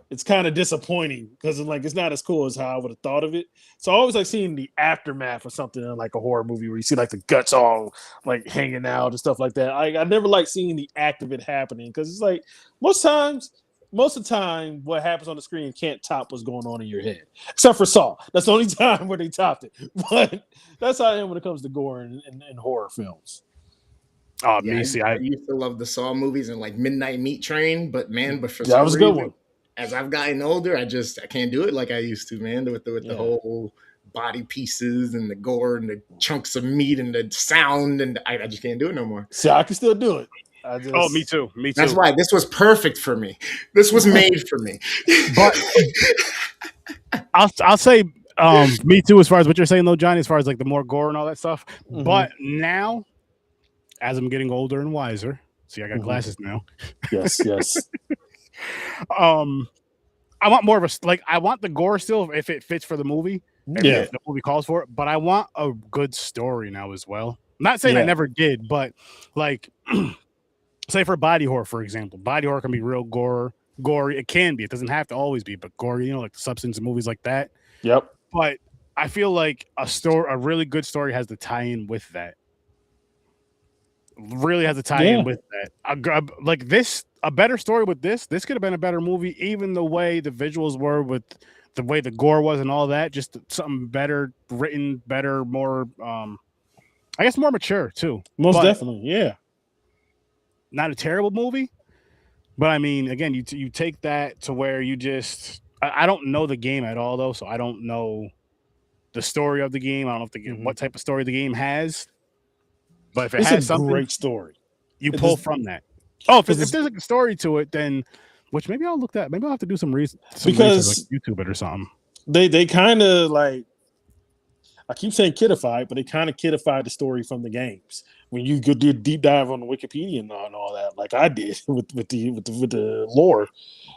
Speaker 3: it's kind of disappointing because it's not as cool as how I would have thought of it. So I always like seeing the aftermath of something in like a horror movie where you see like the guts all like hanging out and stuff like that. I never like seeing the act of it happening because it's like most of the time, what happens on the screen can't top what's going on in your head, except for Saw. That's the only time where they topped it. But that's how I am when it comes to gore and horror films.
Speaker 1: Oh,
Speaker 2: Yeah,
Speaker 1: me, see,
Speaker 2: I used to love the Saw movies and like Midnight Meat Train, but for
Speaker 3: That
Speaker 2: some
Speaker 3: was a
Speaker 2: reason,
Speaker 3: good one.
Speaker 2: as I've gotten older, I can't do it like I used to, man. With the whole body pieces and the gore and the chunks of meat and the sound, and I just can't do it no more.
Speaker 3: See, I can still do it.
Speaker 1: Oh, me too. Me too.
Speaker 2: That's why this was perfect for me. This was made for me.
Speaker 1: But I'll say me too, as far as what you're saying though, Johnny, as far as like the more gore and all that stuff.
Speaker 3: Mhm.
Speaker 1: But now, as I'm getting older and wiser, see, I got glasses now.
Speaker 3: Yes.
Speaker 1: I want more of a like. I want the gore still if it fits for the movie. If the movie calls for it. But I want a good story now as well. I'm not saying I never did, but like, say for body horror, for example, body horror can be real gory. It can be. It doesn't have to always be, but gory. Like the Substance and movies like that.
Speaker 3: Yep.
Speaker 1: But I feel like a really good story has to tie in with that. Really has to tie in with that. Like this, a better story with this could have been a better movie, even the way the visuals were, with the way the gore was and all that. Just something better written, better, more, I guess more mature too.
Speaker 3: Most definitely, yeah.
Speaker 1: Not a terrible movie, but I mean, again, you take that to where you just. I don't know the game at all though, so I don't know the story of the game. I don't know what type of story the game has. But if it has something,
Speaker 3: great story,
Speaker 1: you pull from that. Oh, if there's like a story to it, then which maybe I'll look at. Maybe I'll have to do some research, because like YouTube it or something.
Speaker 3: They kind of like, I keep saying kidified, but they kind of kidified the story from the games. When you go do a deep dive on the Wikipedia and all that, like I did with the lore,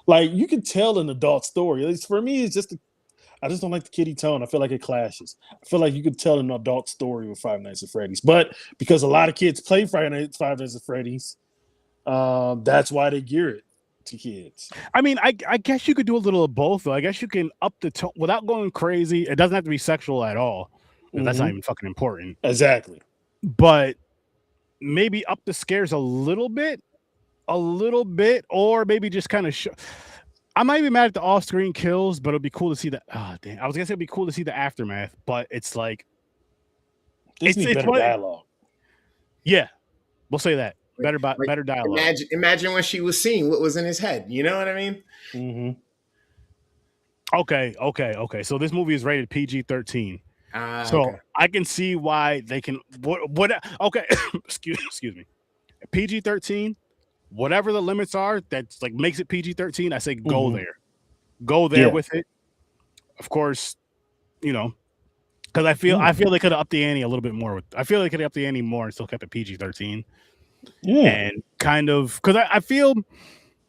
Speaker 3: like you can tell an adult story. At least for me, it's just I just don't like the kiddie tone. I feel like it clashes. I feel like you could tell an adult story with Five Nights at Freddy's, but because a lot of kids play Five Nights at Freddy's, that's why they gear it to kids.
Speaker 1: I mean, I guess you could do a little of both, though. I guess you can up the tone without going crazy. It doesn't have to be sexual at all. That's not even fucking important.
Speaker 3: Exactly.
Speaker 1: But maybe up the scares a little bit, or maybe just kind of show. I might be mad at the off-screen kills, but it'd be cool to see the. Oh damn! I was gonna say it'd be cool to see the aftermath, but it's like
Speaker 3: it's better dialogue.
Speaker 1: Yeah, we'll say that better dialogue.
Speaker 2: Imagine when she was seeing what was in his head. You know what I mean?
Speaker 3: Mm-hmm.
Speaker 1: Okay. So this movie is rated PG-13.
Speaker 2: Okay.
Speaker 1: I can see why they can. What? Okay, excuse me. PG-13. Whatever the limits are, that's like makes it PG-13. I say go there with it. Of course, because I feel they could have upped the ante a little bit more. I feel they could have upped the ante more and still kept it PG-13.
Speaker 3: Yeah,
Speaker 1: and kind of because I feel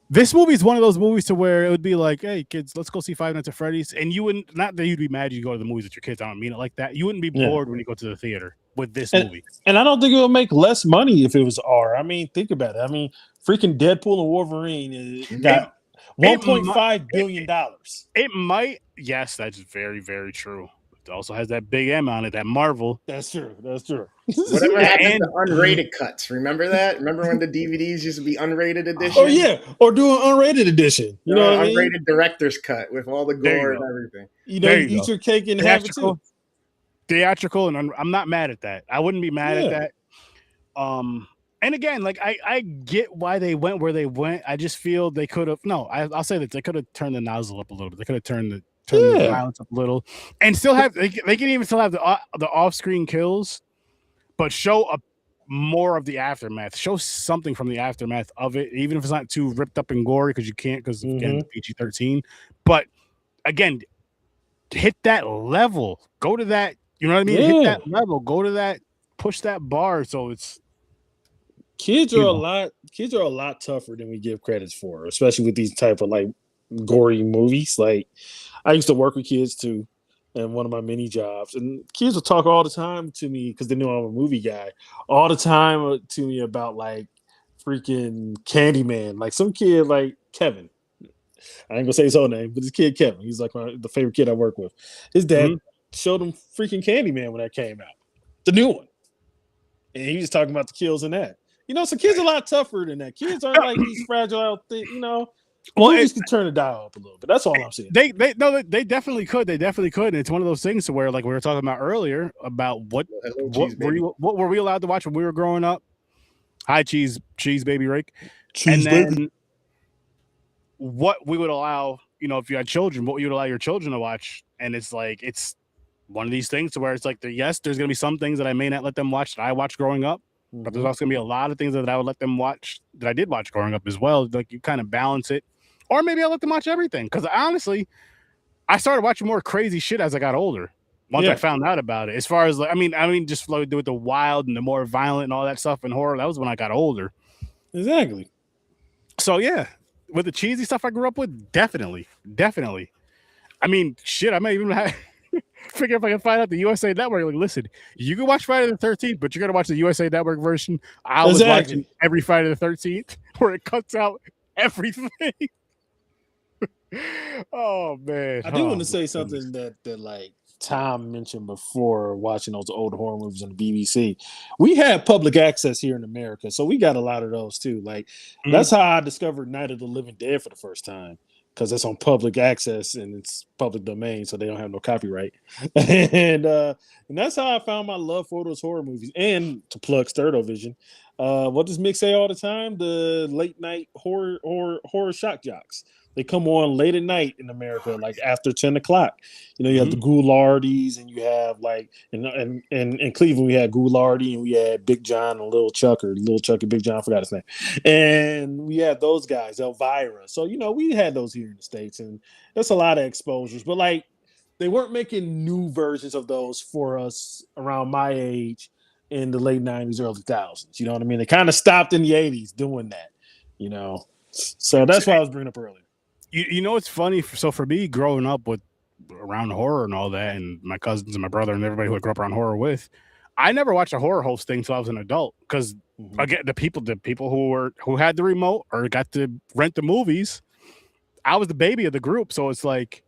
Speaker 1: this movie is one of those movies to where it would be like, hey kids, let's go see Five Nights at Freddy's, and you wouldn't, not that you'd be mad you go to the movies with your kids. I don't mean it like that. You wouldn't be bored when you go to the theater with this movie. And
Speaker 3: I don't think it would make less money if it was R. I mean, think about it. I mean, freaking Deadpool and Wolverine got $1.5 billion.
Speaker 1: It might. Yes, that's very, very true. It also has that big M on it, that Marvel.
Speaker 3: That's true.
Speaker 2: Whatever happened to unrated cuts? Remember that? Remember when the DVDs used to be unrated edition?
Speaker 3: Oh yeah, or do an unrated edition. You know what I mean?
Speaker 2: Unrated director's cut with all the gore and everything.
Speaker 3: You eat your cake and have it too.
Speaker 1: Theatrical, and I'm not mad at that. I wouldn't be mad at that. And again, like I get why they went where they went. I just feel they could have. No, I'll say that they could have turned the nozzle up a little bit. They could have turned the violence up a little, and still have. They can even still have the off-screen kills, but show more of the aftermath. Show something from the aftermath of it, even if it's not too ripped up and gory, because you can't, because again, PG-13. But again, hit that level. Go to that You know what I mean? Hit
Speaker 3: Yeah.
Speaker 1: that level, go to that, push that bar. So it's
Speaker 3: Kids are
Speaker 1: you
Speaker 3: a
Speaker 1: know,
Speaker 3: lot tougher than we give credits for, especially with these type of like gory movies. Like I used to work with kids too, and one of my many jobs, and kids will talk all the time to me because they know I'm a movie guy. All the time to me about like freaking Candyman. Like some kid like Kevin. I ain't gonna say his whole name, but this kid Kevin. He's like the favorite kid I work with. His dad
Speaker 1: mhm.
Speaker 3: showed him freaking Candyman when that came out, the new one, and he was talking about the kills in that. So kids are a lot tougher than that. Kids aren't like these fragile things. The
Speaker 1: Well,
Speaker 3: movies can turn the dial up a little bit. That's all I'm saying.
Speaker 1: they no, they definitely could. They definitely could. And it's one of those things to where, like we were talking about earlier, about
Speaker 2: Hello, cheese baby.
Speaker 1: what were we allowed to watch when we were growing up? Hi, cheese, baby, rake. And
Speaker 3: Cheese baby.
Speaker 1: then what we would allow, if you had children, what you would allow your children to watch. And it's like it's one of these things to where it's like, yes, there's gonna be some things that I may not let them watch that I watched growing up, but there's
Speaker 3: Mm-hmm.
Speaker 1: also gonna be a lot of things that I would let them watch that I did watch growing up as well. Like you kind of balance it, or maybe I let them watch everything. Because honestly, I started watching more crazy shit as I got older. Once I
Speaker 3: Yeah,
Speaker 1: found out about it, as far as like, just like with the wild and the more violent and all that stuff and horror, that was when I got older.
Speaker 3: exactly.
Speaker 1: So yeah, with the cheesy stuff I grew up with, definitely. I mean, shit, I might even have figure if I can find out the USA Network. Like, listen, you can watch Friday the 13th, but you're gonna watch the USA Network version. I was watching
Speaker 3: Exactly.
Speaker 1: every Friday the 13th, where it cuts out everything. Oh man,
Speaker 3: I do
Speaker 1: oh
Speaker 3: want to
Speaker 1: my
Speaker 3: say
Speaker 1: goodness.
Speaker 3: something that like Tom mentioned before watching those old horror movies on the BBC. We had public access here in America, so we got a lot of those too. Like
Speaker 1: Mhm.
Speaker 3: that's how I discovered Night of the Living Dead for the first time because it's on public access and it's public domain, so they don't have no copyright. And that's how I found my love for those horror movies. And to plug Sturdo Vision, what does Mick say all the time? The late night horror shock jocks. They come on late at night in America, like after 10 o'clock. You have the
Speaker 1: Mhm.
Speaker 3: Goulardis, and you have like in Cleveland we had Goulardi, and we had Big John and Little Chuck, or Little Chuck and Big John, I forgot his name. And we had those guys, Elvira. So we had those here in the States, and that's a lot of exposures. But like they weren't making new versions of those for us around my age in the late 90s, early thousands. You know what I mean? They kind of stopped in the 80s doing that, you know. So
Speaker 1: So,
Speaker 3: that's why I was bringing up earlier.
Speaker 1: you know what's funny? So for me, growing up with around horror and all that, and my cousins and my brother and everybody who I grew up around horror with, I never watched a horror host thing until I was an adult. Because
Speaker 3: Mhm.
Speaker 1: again, the people who had the remote or got to rent the movies, I was the baby of the group. So it's like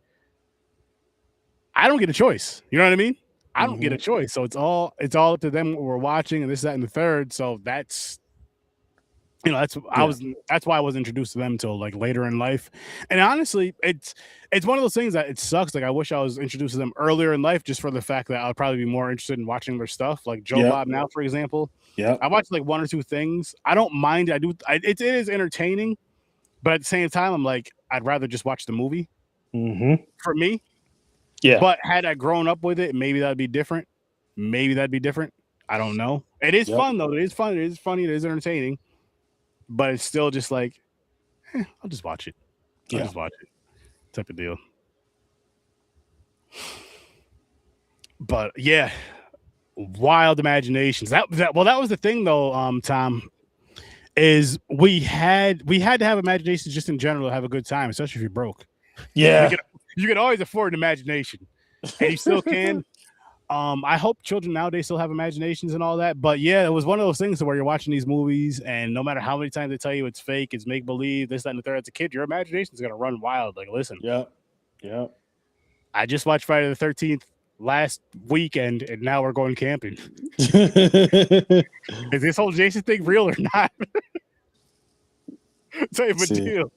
Speaker 1: I don't get a choice. You know what I mean? I don't get a
Speaker 3: Mhm.
Speaker 1: choice. So it's all up to them what we're watching and this, that, and the third. So that's
Speaker 3: Yeah.
Speaker 1: that's why I was introduced to them until like later in life. And honestly, it's one of those things that it sucks. Like I wish I was introduced to them earlier in life, just for the fact that I would probably be more interested in watching their stuff. Like Joe
Speaker 3: Yep.
Speaker 1: Bob now, for example.
Speaker 3: Yep.
Speaker 1: I watched like one or two things. I don't mind. It is entertaining, but at the same time, I'm like, I'd rather just watch the movie
Speaker 3: Mhm.
Speaker 1: for me.
Speaker 3: Yeah.
Speaker 1: But had I grown up with it, maybe that'd be different. Maybe that'd be different. I don't know. It is
Speaker 3: Yep.
Speaker 1: fun though. It is fun. It is funny. It is entertaining. But it's still just like, I'll just watch it. I'll
Speaker 3: Yeah.
Speaker 1: just watch it, type of deal. But yeah, wild imaginations. That was the thing though, Tom, is we had to have imaginations just in general to have a good time, especially if you're broke. We
Speaker 3: Yeah.
Speaker 1: could you could always afford an imagination, and you still can. I hope children nowadays still have imaginations and all that. But yeah, it was one of those things where you're watching these movies, and no matter how many times they tell you it's fake, it's make believe, this, that, and the third, as a kid, your imagination is gonna run wild. Like, listen,
Speaker 3: Yep. Yep.
Speaker 1: I just watched Friday the 13th last weekend, and now we're going camping. Is this whole Jason thing real or not? Type of
Speaker 3: See.
Speaker 1: deal.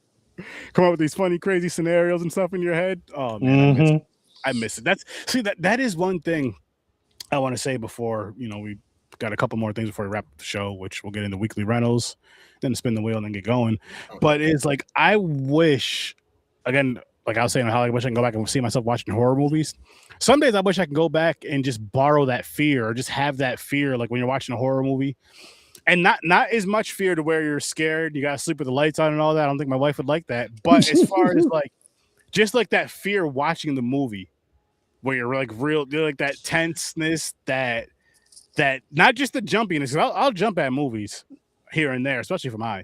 Speaker 1: Come up with these funny, crazy scenarios and stuff in your head. Oh man,
Speaker 3: Mhm.
Speaker 1: I miss it. That is one thing I want to say before we got a couple more things before we wrap up the show, which we'll get into weekly rentals, then spin the wheel and then get going.
Speaker 2: Okay.
Speaker 1: But it's like I wish, again, like I was saying, how I wish I can go back and see myself watching horror movies. Some days I wish I can go back and just borrow that fear or just have that fear, like when you're watching a horror movie, and not as much fear to where you're scared, you gotta sleep with the lights on and all that. I don't think my wife would like that. But as far as like just like that fear watching the movie where you're like you're like that tenseness, that not just the jumpiness. I'll jump at movies here and there, especially from high,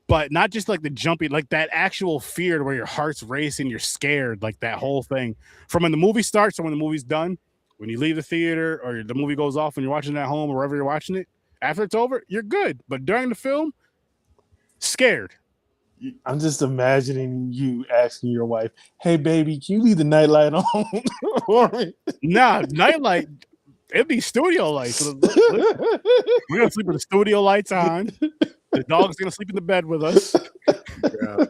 Speaker 1: but not just like the jumpy, like that actual fear where your heart's racing, you're scared, like that whole thing from when the movie starts to when the movie's done. When you leave the theater or the movie goes off when you're watching it at home or wherever you're watching it, after it's over, you're good. But during the film, scared.
Speaker 3: I'm just imagining you asking your wife, "Hey, baby, can you leave the nightlight on for me?"
Speaker 1: Nah, nightlight. It'd be studio lights. We're gonna sleep with the studio lights on. The dog's gonna sleep in the bed with us.
Speaker 2: Yeah.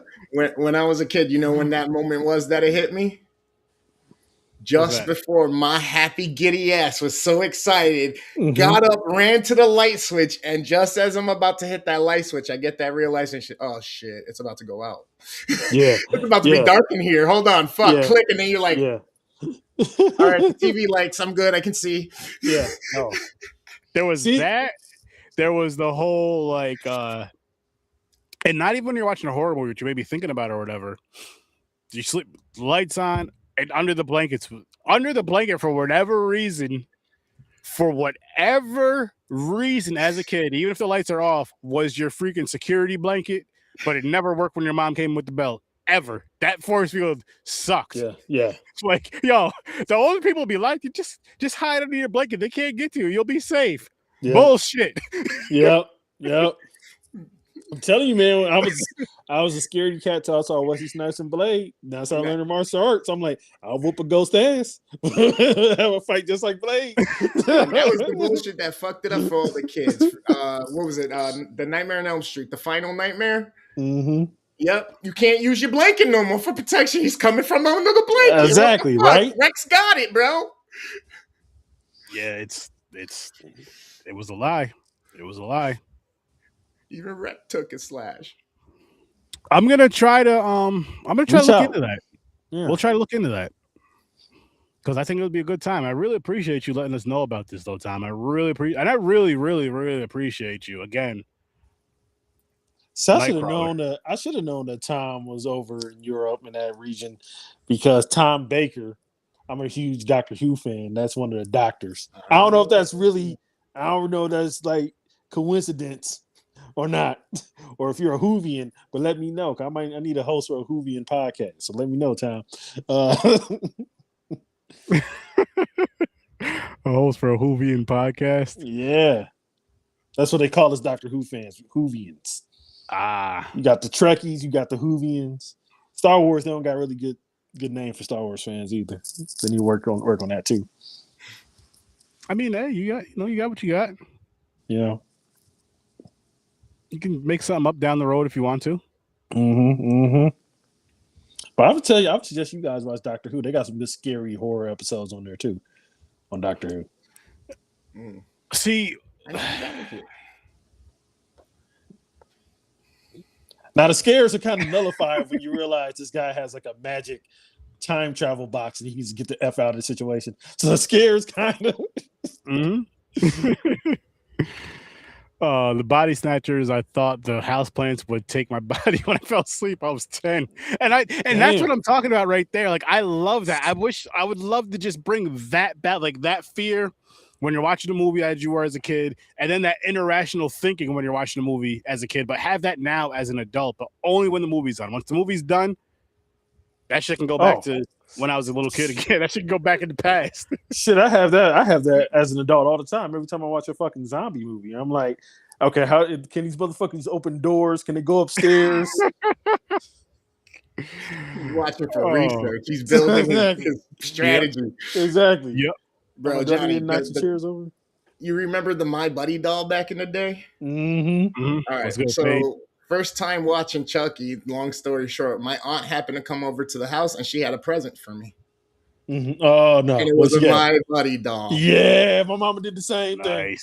Speaker 2: When I was a kid, you know when that moment was that it hit me? Just before my happy giddy ass was so excited, got up, ran to the light switch, and just as I'm about to hit that light switch, I get that realization, oh shit, it's about to go out.
Speaker 3: Yeah.
Speaker 2: It's about to be dark in here. Hold on, fuck, click, and then you're like, all right, the TV lights, I'm good, I can see.
Speaker 3: Yeah, no.
Speaker 1: There was that. There was the whole like and not even when you're watching a horror movie, which you may be thinking about or whatever, you sleep lights on and under the blanket for whatever reason as a kid, even if the lights are off, was your freaking security blanket, but it never worked when your mom came with the belt. Ever. That force field sucks.
Speaker 3: Yeah.
Speaker 1: It's like, yo, the older people be like, you just hide under your blanket. They can't get to you. You'll be safe. Yep. Bullshit.
Speaker 3: Yep. I'm telling you, man, I was a scaredy cat till I saw Wesley Snipes and Blade. That's how I learned martial arts. I'm like, I'll whoop a ghost ass. Have a fight just like Blade.
Speaker 2: That was the bullshit that fucked it up for all the kids. What was it? The Nightmare on Elm Street, the final nightmare.
Speaker 3: Mm-hmm.
Speaker 2: Yep, you can't use your blanket no more for protection. He's coming from under the blanket.
Speaker 3: Exactly, right?
Speaker 2: Rex got it, bro.
Speaker 1: Yeah, it was a lie. It was a lie.
Speaker 2: Even Rex took a slash.
Speaker 1: I'm gonna try to look into that.
Speaker 3: Yeah.
Speaker 1: We'll try to look into that because I think it would be a good time. I really appreciate you letting us know about this, though, Tom. I really appreciate you again.
Speaker 3: So I should have known that Tom was over in Europe in that region because Tom Baker, I'm a huge Doctor Who fan. That's one of the doctors. I don't know if that's really, I don't know if that's like coincidence or not, or if you're a Whovian, but let me know. I need a host for a Whovian podcast. So let me know, Tom.
Speaker 1: A host for a Whovian podcast?
Speaker 3: Yeah. That's what they call us Doctor Who fans, Whovians. You got the Trekkies, you got the Whovians. Star Wars, they don't got really good name for Star Wars fans either. They need to work on that too.
Speaker 1: I mean, hey, you got what you got.
Speaker 3: Yeah.
Speaker 1: You can make something up down the road if you want to.
Speaker 3: But I would suggest you guys watch Doctor Who. They got some good scary horror episodes on there too, on Doctor
Speaker 1: Who. See,
Speaker 3: now the scares are kind of nullified when you realize this guy has like a magic time travel box and he needs to get the F out of the situation. So the scares kind of.
Speaker 1: The body snatchers, I thought the houseplants would take my body when I fell asleep. I was 10. And that's what I'm talking about right there. Like, I love that. I would love to just bring that back, like that fear when you're watching a movie as you were as a kid, and then that irrational thinking when you're watching a movie as a kid, but have that now as an adult, but only when the movie's done. Once the movie's done, that shit can go back to when I was a little kid again. That should go back in the past.
Speaker 3: Shit, I have that as an adult all the time. Every time I watch a fucking zombie movie, I'm like, okay, how can these motherfuckers open doors? Can they go upstairs?
Speaker 2: He's watching for research. He's building his strategy.
Speaker 3: Exactly.
Speaker 1: Yep.
Speaker 2: Bro, Johnny,
Speaker 3: chairs over.
Speaker 2: You remember the My Buddy doll back in the day?
Speaker 3: Mm-hmm.
Speaker 2: All right, so first time watching Chucky, long story short, my aunt happened to come over to the house and she had a present for me.
Speaker 3: Mm-hmm. Oh, no.
Speaker 2: And it was a My Buddy doll.
Speaker 3: Yeah, my mama did the same thing.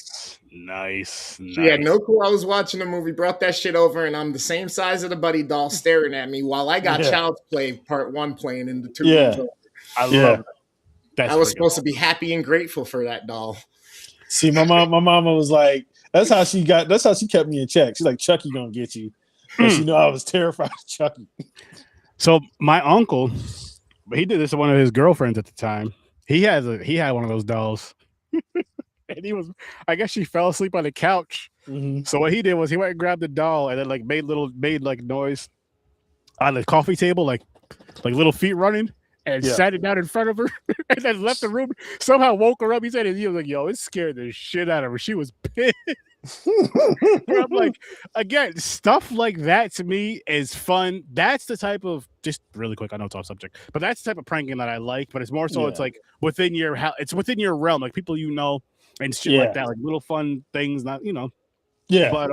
Speaker 1: Nice.
Speaker 2: She had no clue I was watching the movie, brought that shit over, and I'm the same size of the Buddy doll staring at me while I got Child's Play Part 1 playing in the 2 rooms over.
Speaker 1: I love that.
Speaker 2: I was supposed to be happy and grateful for that doll.
Speaker 3: See, my mama was like, that's how she kept me in check. She's like, Chucky gonna get you. But she knew I was terrified of Chucky.
Speaker 1: So my uncle, he did this to one of his girlfriends at the time. He had one of those dolls, and he was. I guess she fell asleep on the couch.
Speaker 3: Mm-hmm.
Speaker 1: So what he did was he went and grabbed the doll and then like made like noise on the coffee table, like little feet running, and
Speaker 3: Yeah.
Speaker 1: sat it down in front of her, and then left the room. Somehow woke her up. He said he was like, "Yo, it scared the shit out of her. She was pissed." And I'm like, again, stuff like that to me is fun. That's the type of just really quick. I know it's off subject, but that's the type of pranking that I like. But it's more so it's
Speaker 3: Yeah.
Speaker 1: like within your it's within your realm, like people you know and shit like
Speaker 3: Yeah.
Speaker 1: that, like little fun things. Not
Speaker 3: Yeah.
Speaker 1: but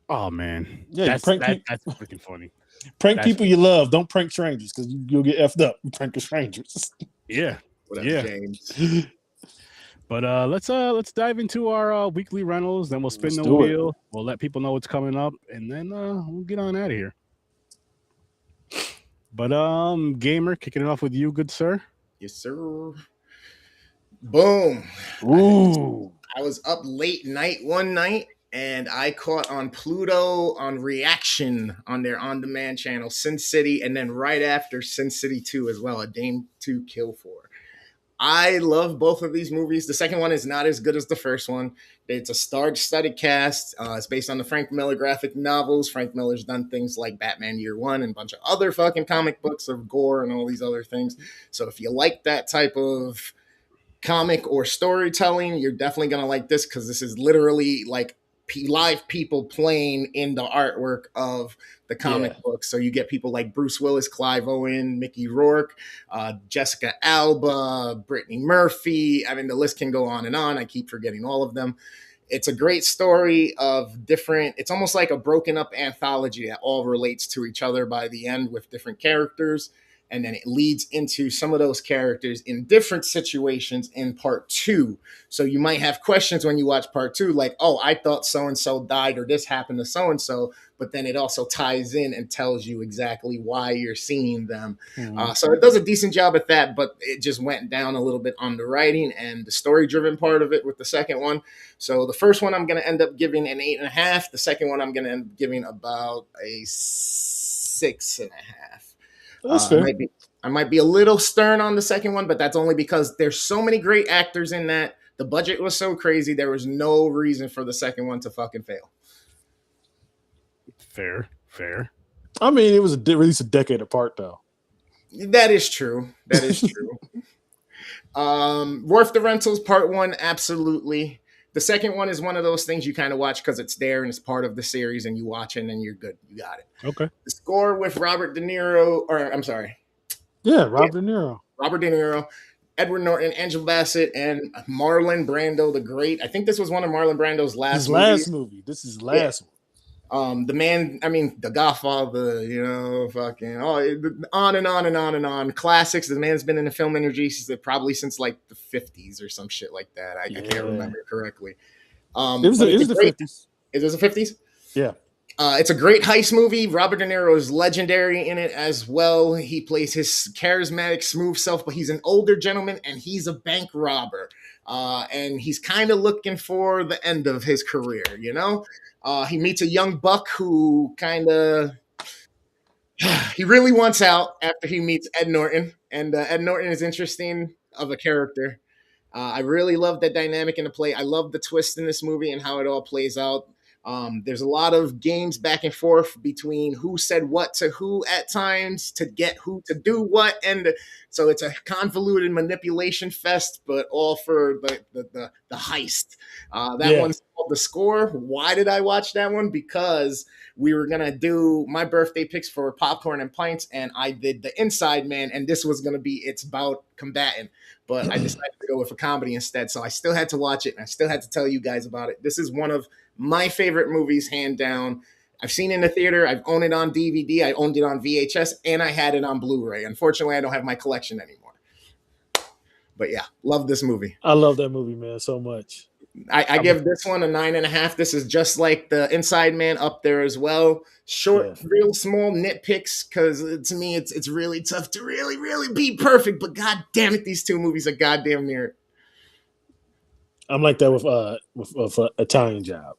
Speaker 1: oh man,
Speaker 3: Yeah, you
Speaker 1: that's
Speaker 3: prank
Speaker 1: that's freaking funny.
Speaker 3: prank
Speaker 1: That's
Speaker 3: people you love. Don't prank strangers because you'll get effed up. You prank the strangers.
Speaker 1: yeah,
Speaker 2: What up,
Speaker 1: yeah.
Speaker 2: James?
Speaker 1: But let's dive into our weekly rentals. Then we'll spin
Speaker 3: Let's
Speaker 1: the
Speaker 3: do it.
Speaker 1: wheel. We'll let people know what's coming up, and then we'll get on out of here. But gamer, kicking it off with you, good sir.
Speaker 2: Yes, sir. Boom.
Speaker 3: Ooh.
Speaker 2: I was up late night one night and I caught on Pluto on Reaction on their on demand channel, Sin City, and then right after Sin City 2 as well, a Dame 2 Kill 4. I love both of these movies. The second one is not as good as the first one. It's a star-studded cast. It's based on the Frank Miller graphic novels. Frank Miller's done things like Batman Year One and a bunch of other fucking comic books of gore and all these other things. So if you like that type of comic or storytelling, you're definitely going to like this because this is literally like live people playing in the artwork of the comic book. So you get people like Bruce Willis, Clive Owen, Mickey Rourke, Jessica Alba, Brittany Murphy. I mean, the list can go on and on. I keep forgetting all of them. It's a great story of different, it's almost like a broken up anthology that all relates to each other by the end with different characters. And then it leads into some of those characters in different situations in part 2. So you might have questions when you watch part 2, like, oh, I thought so-and-so died or this happened to so-and-so, but then it also ties in and tells you exactly why you're seeing them.
Speaker 3: Mm-hmm.
Speaker 2: So it does a decent job at that, but it just went down a little bit on the writing and the story-driven part of it with the second one. So the first one I'm going to end up giving an 8.5. The second one I'm going to end up giving about a 6.5.
Speaker 3: That's fair.
Speaker 2: I might be a little stern on the second one, but that's only because there's so many great actors in that. The budget was so crazy. There was no reason for the second one to fucking fail.
Speaker 1: Fair.
Speaker 3: I mean, it was released a decade apart, though.
Speaker 2: That is true. Worth the Rentals Part 1, absolutely. The second one is one of those things you kind of watch because it's there and it's part of the series and you watch it and you're good. You got it.
Speaker 1: Okay.
Speaker 2: The score with Robert De Niro, or I'm sorry.
Speaker 3: Yeah, Robert De Niro.
Speaker 2: Robert De Niro, Edward Norton, Angela Bassett, and Marlon Brando the Great. I think this was one of Marlon Brando's last
Speaker 3: movie. This is his last one.
Speaker 2: The man, I mean, The Godfather, fucking on and on and on and on. Classics. The man's been in the film industry probably since like the 50s or some shit like that. I can't remember correctly.
Speaker 3: It was the 50s.
Speaker 2: It was the 50s?
Speaker 3: Yeah.
Speaker 2: It's a great heist movie. Robert De Niro is legendary in it as well. He plays his charismatic, smooth self, but he's an older gentleman and he's a bank robber. And he's kind of looking for the end of his career, He meets a young buck who he really wants out after he meets Ed Norton. And Ed Norton is interesting of a character. I really love that dynamic in the play. I love the twist in this movie and how it all plays out. There's a lot of games back and forth between who said what to who at times to get who to do what. And so it's a convoluted manipulation fest, but all for the heist. One's called The Score. Why did I watch that one? Because we were going to do my birthday picks for Popcorn and Pints, and I did The Inside Man, and this was going to be its bout combatant. But I decided to go with a comedy instead. So I still had to watch it, and I still had to tell you guys about it. This is one of my favorite movies, hand down. I've seen it in the theater. I've owned it on DVD. I owned it on VHS, and I had it on Blu-ray. Unfortunately, I don't have my collection anymore. But yeah, love this movie.
Speaker 3: I love that movie, man, so much.
Speaker 2: I give this one a 9.5. This is just like The Inside Man, up there as well. Short, real small nitpicks, because to me, it's really tough to really be perfect. But god damn it, these two movies are goddamn near it.
Speaker 3: I'm like that with Italian Job.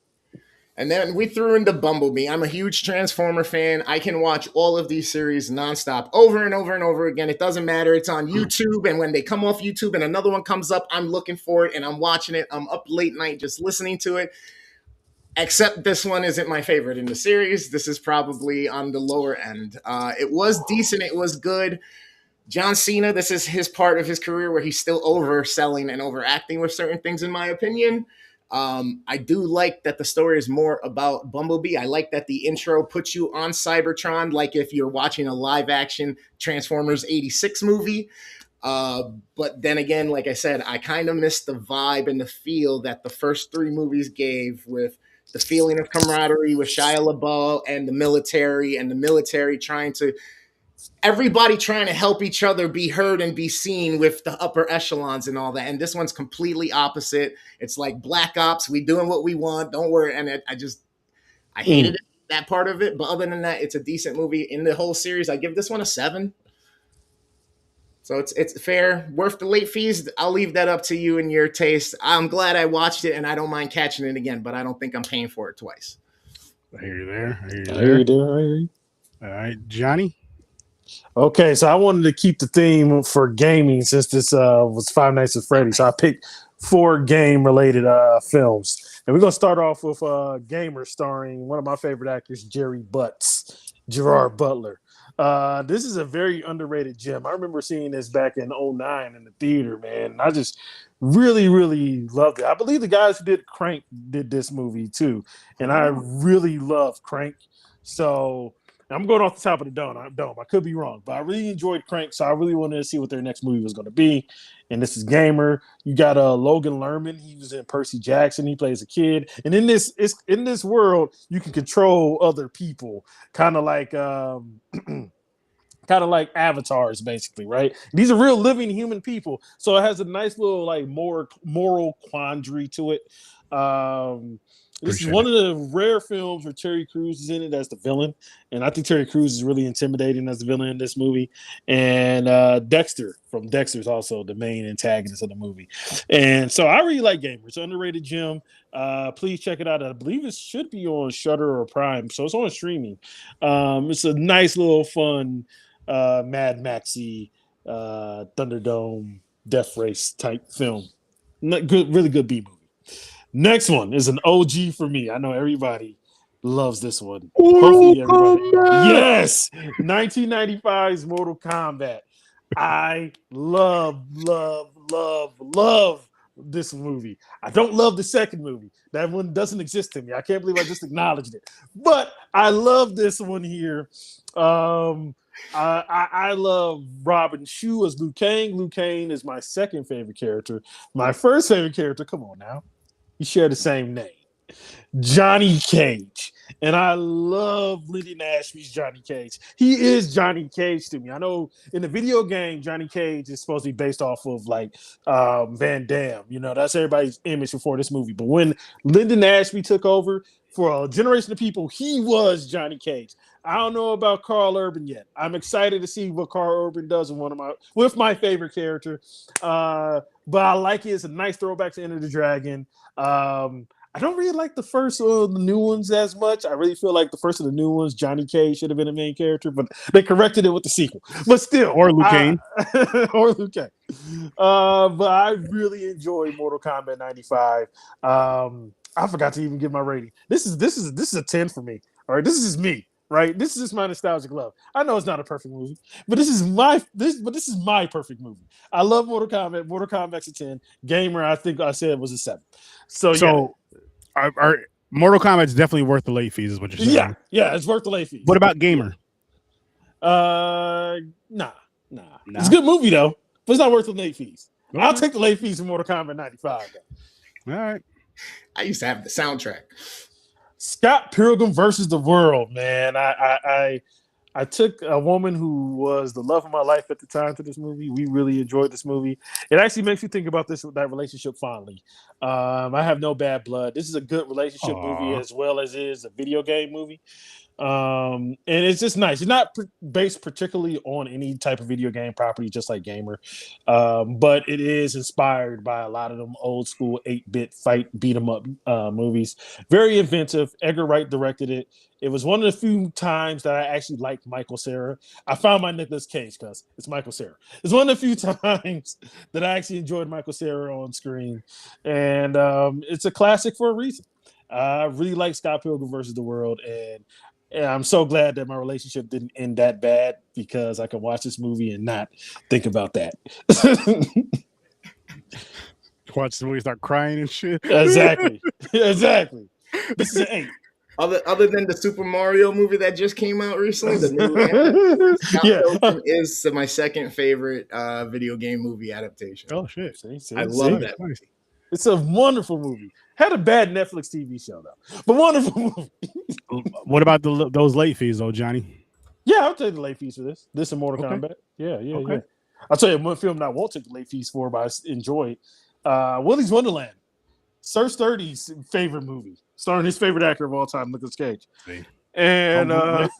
Speaker 2: And then we threw into Bumblebee. I'm a huge Transformer fan. I can watch all of these series nonstop over and over and over again. It doesn't matter. It's on YouTube. And when they come off YouTube and another one comes up, I'm looking for it and I'm watching it. I'm up late night just listening to it. Except this one isn't my favorite in the series. This is probably on the lower end. It was decent. It was good. John Cena, this is his part of his career where he's still overselling and overacting with certain things, in my opinion. I do like that the story is more about Bumblebee. I like that the intro puts you on Cybertron, like if you're watching a live action Transformers 86 movie. But then again, like I said, I kind of missed the vibe and the feel that the first three movies gave, with the feeling of camaraderie with Shia LaBeouf and the military trying to everybody trying to help each other be heard and be seen with the upper echelons and all that. And this one's completely opposite. It's like Black Ops. We doing what we want. Don't worry. And I hated it, that part of it. But other than that, it's a decent movie. In the whole series, I give this one a 7. So it's fair, worth the late fees. I'll leave that up to you and your taste. I'm glad I watched it, and I don't mind catching it again, but I don't think I'm paying for it twice.
Speaker 1: I hear you there. I hear you
Speaker 3: I
Speaker 1: there.
Speaker 3: hear you there. I hear you.
Speaker 1: All right, Johnny.
Speaker 3: Okay, so I wanted to keep the theme for gaming since this was Five Nights at Freddy's. So I picked 4 game-related films. And we're going to start off with Gamer, starring one of my favorite actors, Gerard Butler. This is a very underrated gem. I remember seeing this back in 2009 in the theater, man. And I just really, really loved it. I believe the guys who did Crank did this movie too. And I really love Crank. So I'm going off the top of the dome. I could be wrong, but I really enjoyed Crank, so I really wanted to see what their next movie was going to be. And this is Gamer. You got Logan Lerman. He was in Percy Jackson. He plays a kid. And in this world, you can control other people, kind of like avatars, basically, right? These are real living human people, so it has a nice little like moral quandary to it. This is one of the rare films where Terry Crews is in it as the villain, and I think Terry Crews is really intimidating as the villain in this movie. And Dexter from Dexter is also the main antagonist of the movie. And so I really like Gamer. It's an underrated gem. Please check it out. I believe it should be on Shudder or Prime, so it's on streaming. It's a nice little fun Mad Maxy Thunderdome Death Race type film. Really good B movie. Next one is an OG for me. I know everybody loves this one. Hopefully everybody. Yes, 1995's Mortal Kombat. I love this movie. I don't love the second movie. That one doesn't exist to me. I can't believe I just acknowledged it. But I love this one here. I love Robin Shue as Liu Kang. Liu Kang is my second favorite character. My first favorite character, come on now, you share the same name, Johnny Cage. And I love Lyndon Ashby's Johnny Cage. He is Johnny Cage to me. I know in the video game, Johnny Cage is supposed to be based off of like Van Damme. You know, that's everybody's image before this movie. But when Lyndon Ashby took over, for a generation of people, he was Johnny Cage. I don't know about Carl Urban yet. I'm excited to see what Carl Urban does with my favorite character. But I like it. It's a nice throwback to Enter the Dragon. I don't really like the first of the new ones as much. I really feel like the first of the new ones, Johnny Cage should have been a main character, but they corrected it with the sequel. But still,
Speaker 1: or Liu Kang,
Speaker 3: or Liu Kang. But I really enjoyed Mortal Kombat 95. I forgot to even give my rating. This is a 10 for me. All right, this is just me. Right, this is just my nostalgic love. I know it's not a perfect movie, but this is my perfect movie. I love Mortal Kombat. Mortal Kombat's a 10. Gamer, I think I said was a 7. So yeah.
Speaker 1: Our Mortal Kombat is definitely worth the late fees, is what you're saying.
Speaker 3: Yeah, it's worth the late fees.
Speaker 1: What about Gamer?
Speaker 3: Nah. It's a good movie though, but it's not worth the late fees. Okay. I'll take the late fees in Mortal Kombat 95.
Speaker 1: Though. All right.
Speaker 2: I used to have the soundtrack.
Speaker 3: Scott Pilgrim versus the World, man. I took a woman who was the love of my life at the time to this movie. We really enjoyed this movie. It actually makes you think about that relationship fondly. I have no bad blood. This is a good relationship movie as well as is a video game movie. And it's just nice. It's not based particularly on any type of video game property, just like Gamer, but it is inspired by a lot of them old school 8-bit fight beat 'em up movies. Very inventive. Edgar Wright directed it. It was one of the few times that I actually liked Michael Cera. I found my Nicolas Cage because it's Michael Cera. It's one of the few times that I actually enjoyed Michael Cera on screen, and it's a classic for a reason. I really like Scott Pilgrim versus the World, and I'm so glad that my relationship didn't end that bad because I can watch this movie and not think about that.
Speaker 1: Watch the movie, start crying and shit.
Speaker 3: Exactly. This is an 8.
Speaker 2: Other than the Super Mario movie that just came out recently, the new Scott Pilgrim is my second favorite video game movie adaptation.
Speaker 1: Oh shit!
Speaker 2: I love that movie.
Speaker 3: It's a wonderful movie. Had a bad Netflix TV show though, but wonderful movie.
Speaker 1: What about those late fees though, Johnny?
Speaker 3: Yeah, I'll take the late fees for this. This and Mortal Kombat. Yeah. I'll tell you one film that I won't take the late fees for, but I enjoyed. Willy's Wonderland. Search 30's favorite movie, starring his favorite actor of all time, Nicolas Cage.
Speaker 1: See.
Speaker 3: And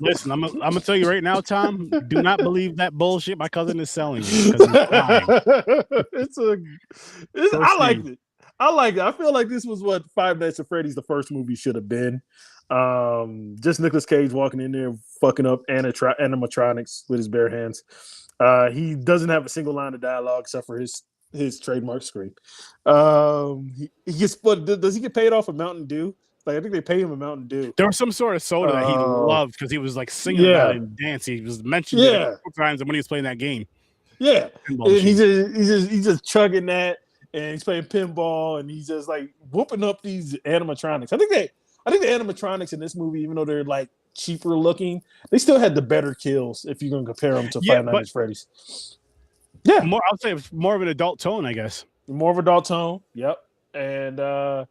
Speaker 1: listen, I'm gonna tell you right now, Tom. Do not believe that bullshit my cousin is selling you. I
Speaker 3: liked it. I feel like this was what Five Nights at Freddy's, the first movie, should have been. Just Nicolas Cage walking in there, fucking up animatronics with his bare hands. He doesn't have a single line of dialogue except for his trademark scream. He gets, but does he get paid off of Mountain Dew? Like I think they pay him a Mountain Dew.
Speaker 1: There was some sort of soda that he loved because he was like singing about it and dancing. He was mentioned it a couple times when he was playing that game. Yeah, and he's just chugging that, and he's playing pinball, and he's just like whooping up these animatronics. I think the animatronics in this movie, even though they're like cheaper looking, they still had the better kills if you're gonna compare them to Five Nights at Freddy's. Yeah, I'll say it's more of an adult tone, I guess.
Speaker 3: More of an adult tone. Yep, and I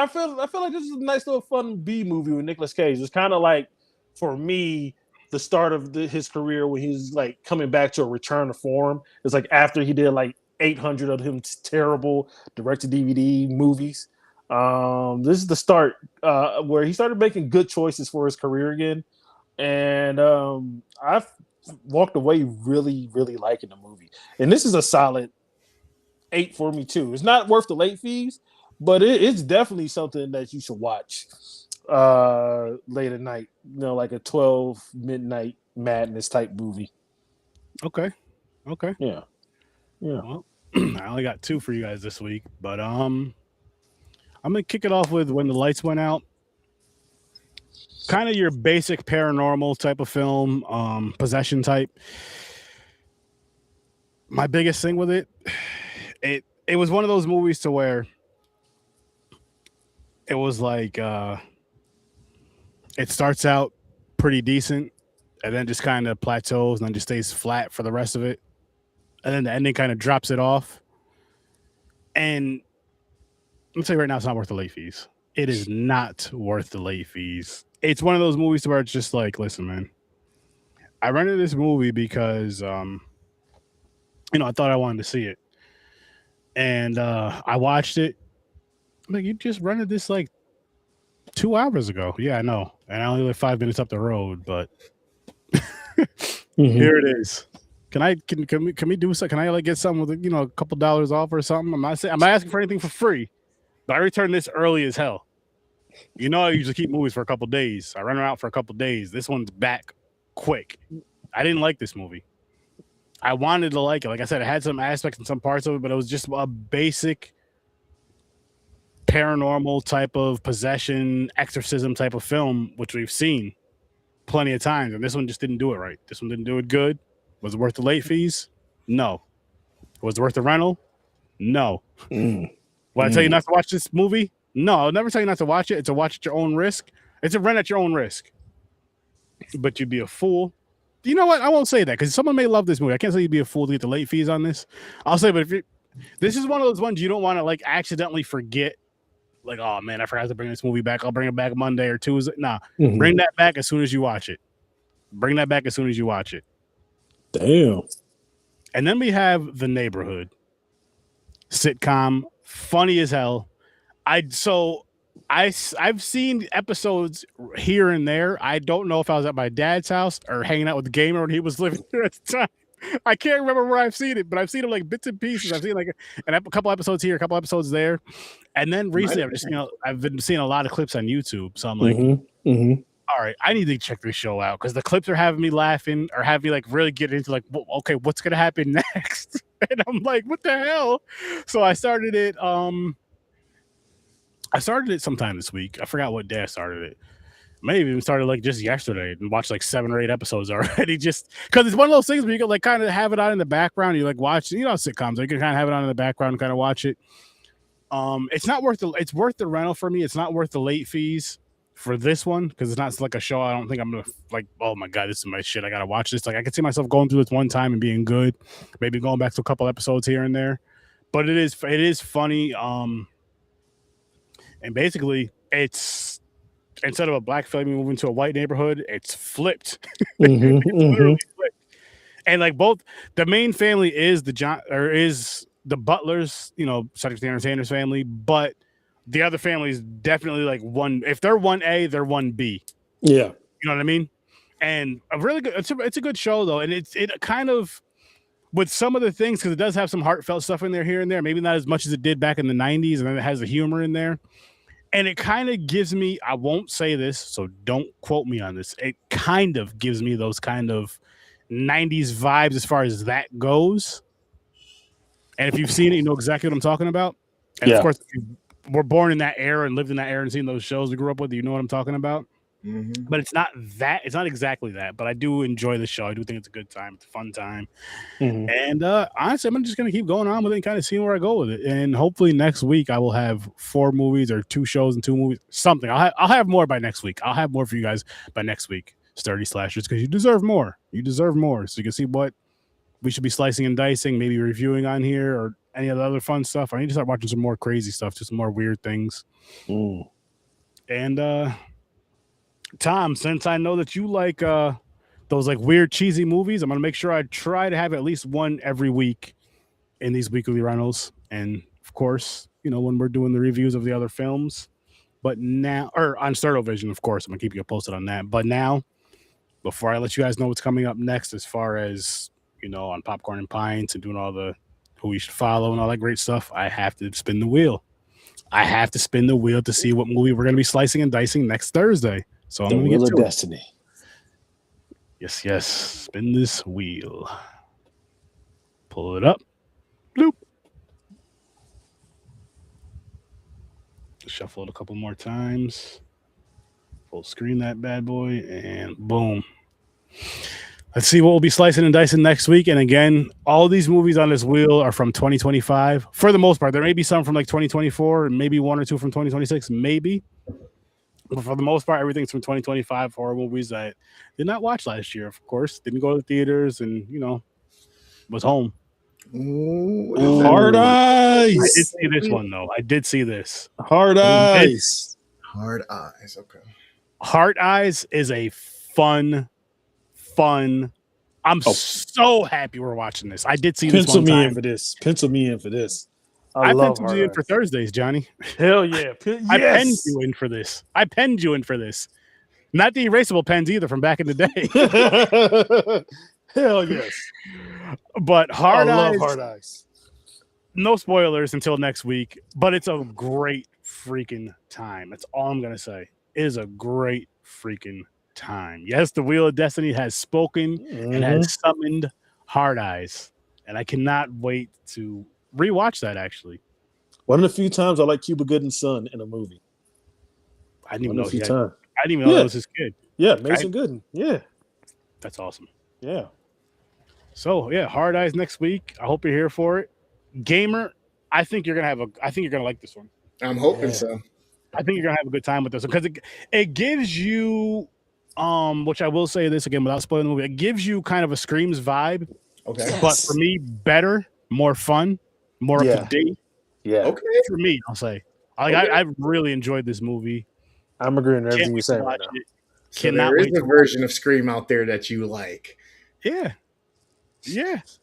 Speaker 3: feel like this is a nice little fun B movie with Nicolas Cage. It's kind of like, for me, the start of his career when he's like coming back to a return to form. It's like after he did like 800 of him terrible direct-to-DVD movies. This is the start where he started making good choices for his career again. And I've walked away really, really liking the movie. And this is a solid 8 for me too. It's not worth the late fees, but it's definitely something that you should watch late at night. Like a 12 midnight madness type movie.
Speaker 1: Okay.
Speaker 3: Yeah.
Speaker 1: Well, I only got 2 for you guys this week, but I'm gonna kick it off with When the Lights Went Out. Kind of your basic paranormal type of film, possession type. My biggest thing with it was one of those movies to where it was like it starts out pretty decent and then just kind of plateaus and then just stays flat for the rest of it. And then the ending kind of drops it off. And I'm saying right now, it's not worth the late fees. It is not worth the late fees. It's one of those movies where it's just like, listen, man, I rented this movie because, I thought I wanted to see it. And I watched it. I'm like, you just rented this like 2 hours ago. Yeah, I know. And I only live 5 minutes up the road, but here it is. Can we do something? Can I like get something with a couple dollars off or something? I'm not asking for anything for free, but I returned this early as hell. I usually keep movies for a couple days. I run them out for a couple days. This one's back quick. I didn't like this movie. I wanted to like it. Like I said, it had some aspects and some parts of it, but it was just a basic paranormal type of possession, exorcism type of film, which we've seen plenty of times. And this one just didn't do it right. This one didn't do it good. Was it worth the late fees? No. Was it worth the rental? No. Will I tell you not to watch this movie? No, I'll never tell you not to watch it. It's a watch at your own risk. It's a rent at your own risk. But you'd be a fool. You know what? I won't say that because someone may love this movie. I can't say you'd be a fool to get the late fees on this. I'll say, but this is one of those ones you don't want to like accidentally forget. Like, oh man, I forgot to bring this movie back. I'll bring it back Monday or Tuesday. Nah, bring that back as soon as you watch it. Bring that back as soon as you watch it.
Speaker 3: Damn.
Speaker 1: And then we have The Neighborhood. Sitcom, funny as hell. I I've seen episodes here and there. I don't know if I was at my dad's house or hanging out with the gamer when he was living here at the time. I can't remember where I've seen it, but I've seen it like bits and pieces. I've seen like a couple episodes here, a couple episodes there, and then recently I've been seeing a lot of clips on YouTube. So I'm like, all right, I need to check this show out because the clips are having me laughing or having me like really get into like, okay, what's gonna happen next? And I'm like, what the hell? So I started it. I started it sometime this week. I forgot what day I started it. Maybe even started like just yesterday and watched like 7 or 8 episodes already. Just because it's one of those things where you can like kind of have it on in the background. You like watch, sitcoms. You can kind of have it on in the background and kind of watch it. It's not worth it's worth the rental for me. It's not worth the late fees for this one because it's not like a show. I don't think I'm gonna like. Oh my god, this is my shit. I gotta watch this. Like I can see myself going through this one time and being good. Maybe going back to a couple episodes here and there. But it is funny. And basically, it's instead of a black family moving to a white neighborhood, it's flipped. It's literally flipped. And like both the main family is is the Butlers, Cedric the Entertainer's family, but the other family is definitely like one. If they're 1A, they're 1B.
Speaker 3: Yeah,
Speaker 1: you know what I mean. And a really good. It's a good show though, and it kind of with some of the things because it does have some heartfelt stuff in there here and there. Maybe not as much as it did back in the '90s, and then it has the humor in there. And it kind of gives me, I won't say this, so don't quote me on this. It kind of gives me those kind of 90s vibes as far as that goes. And if you've seen it, you know exactly what I'm talking about. And of course, if you were born in that era and lived in that era and seen those shows we grew up with, you know what I'm talking about. Mm-hmm. But it's not exactly that. But I do enjoy the show. I do think it's a good time. It's a fun time. Mm-hmm. And honestly, I'm just going to keep going on with it and kind of seeing where I go with it. And hopefully next week I will have 4 movies or 2 shows and 2 movies, something. I'll have more by next week. I'll have more for you guys by next week. Sturdy Slashers, because you deserve more. You deserve more. So you can see what we should be slicing and dicing, maybe reviewing on here or any of the other fun stuff. I need to start watching some more crazy stuff, just some more weird things. And Tom, since I know that you like those like weird cheesy movies, I'm gonna make sure I try to have at least one every week in these weekly rentals. And of course, when we're doing the reviews of the other films, but now or on Startle Vision, of course, I'm gonna keep you posted on that. But now, before I let you guys know what's coming up next, as far as on Popcorn and Pints and doing all the who you should follow and all that great stuff, I have to spin the wheel. I have to spin the wheel to see what movie we're gonna be slicing and dicing next Thursday. So I'm going to get to
Speaker 3: Destiny.
Speaker 1: Yes. Spin this wheel. Pull it up. Bloop. Shuffle it a couple more times. Full screen that bad boy, and boom. Let's see what we'll be slicing and dicing next week. And again, all these movies on this wheel are from 2025. For the most part, there may be some from like 2024, and maybe 1 or 2 from 2026, maybe. But for the most part, everything's from 2025 horror movies that I did not watch last year, of course. Didn't go to the theaters and, was home.
Speaker 3: Hard Eyes.
Speaker 1: I did see this one, though. I did see this.
Speaker 3: Hard Eyes.
Speaker 2: Hard Eyes. Okay.
Speaker 1: Hard Eyes is a fun. I'm so happy we're watching this. I did see this one time.
Speaker 3: Pencil me in for this.
Speaker 1: I penciled you in for Thursdays, Johnny.
Speaker 3: Hell yeah.
Speaker 1: Yes. I penned you in for this. Not the erasable pens either from back in the day.
Speaker 3: Hell yes.
Speaker 1: But Hard Eyes.
Speaker 3: I love Hard Eyes.
Speaker 1: No spoilers until next week, but it's a great freaking time. That's all I'm going to say. It is a great freaking time. Yes, the Wheel of Destiny has spoken and has summoned Hard Eyes. And I cannot wait to rewatch that, actually.
Speaker 3: One of the few times I like Cuba Gooding's son in a movie.
Speaker 1: I didn't even know that was his kid.
Speaker 3: Yeah, Mason Gooding. Yeah.
Speaker 1: That's awesome.
Speaker 3: Yeah.
Speaker 1: So, Hard Eyes next week. I hope you're here for it. Gamer, I think you're going to like this one.
Speaker 2: I'm hoping so.
Speaker 1: I think you're going to have a good time with this one because it gives you, which I will say this again without spoiling the movie, it gives you kind of a Screams vibe.
Speaker 2: Okay. Yes.
Speaker 1: But for me, better, more fun, more up to date.
Speaker 3: Yeah.
Speaker 2: Okay.
Speaker 1: For me, I'll say. I've really enjoyed this movie.
Speaker 3: I'm agreeing with everything you say right now.
Speaker 2: So there is a version of Scream out there that you like.
Speaker 1: Yeah.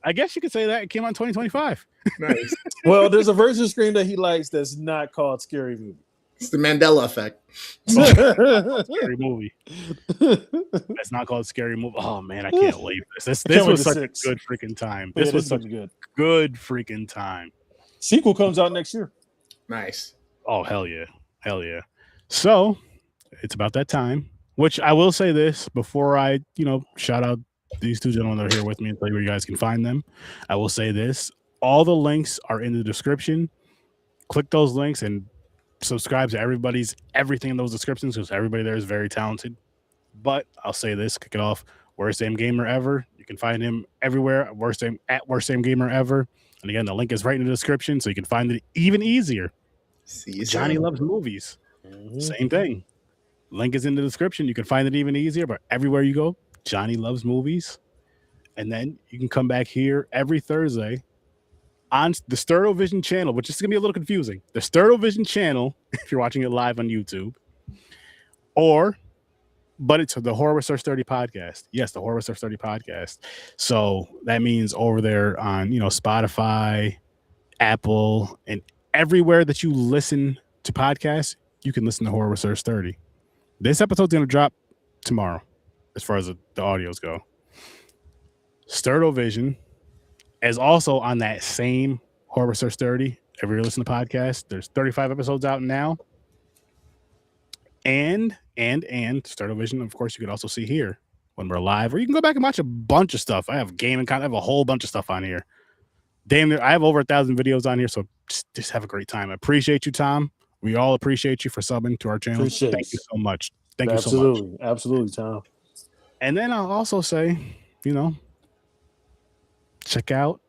Speaker 1: I guess you could say that. It came out in 2025.
Speaker 2: Nice.
Speaker 3: Well, there's a version of Scream that he likes that's not called Scary Movie.
Speaker 2: It's the Mandela effect.
Speaker 1: Scary movie. It's not called Scary Movie. Oh man, I can't wait for this. This was such a good freaking time. This was such a good freaking time.
Speaker 3: Sequel comes out next year.
Speaker 2: Nice.
Speaker 1: Oh hell yeah, hell yeah. So it's about that time. Which I will say this before I, shout out these two gentlemen that are here with me and tell you where you guys can find them. I will say this: all the links are in the description. Click those links and subscribe to everything in those descriptions because everybody there is very talented. But I'll say this, kick it off. Worst Aim Gamer Ever. You can find him everywhere. Worst Aim Gamer Ever. And again, the link is right in the description, so you can find it even easier. Johnny Loves Movies. Mm-hmm. Same thing. Link is in the description. You can find it even easier, but everywhere you go, Johnny Loves Movies. And then you can come back here every Thursday on the Sturdo Vision channel, which is going to be a little confusing. The Sturdo Vision channel, if you're watching it live on YouTube, but it's the Horror with Search 30 podcast. Yes, the Horror with Search 30 podcast. So that means over there on, Spotify, Apple, and everywhere that you listen to podcasts, you can listen to Horror with Search 30. This episode's going to drop tomorrow as far as the audios go. Sturdo Vision is also on that same Horror Search 30. If you listen to podcasts, there's 35 episodes out now. And Sturdo Vision, of course, you can also see here when we're live, or you can go back and watch a bunch of stuff. I have gaming content. I have a whole bunch of stuff on here. Damn, I have over 1,000 videos on here, so just have a great time. I appreciate you, Tom. We all appreciate you for subbing to our channel. Thank you so much. Thank you so much.
Speaker 3: Absolutely, Tom.
Speaker 1: And then I'll also say, check out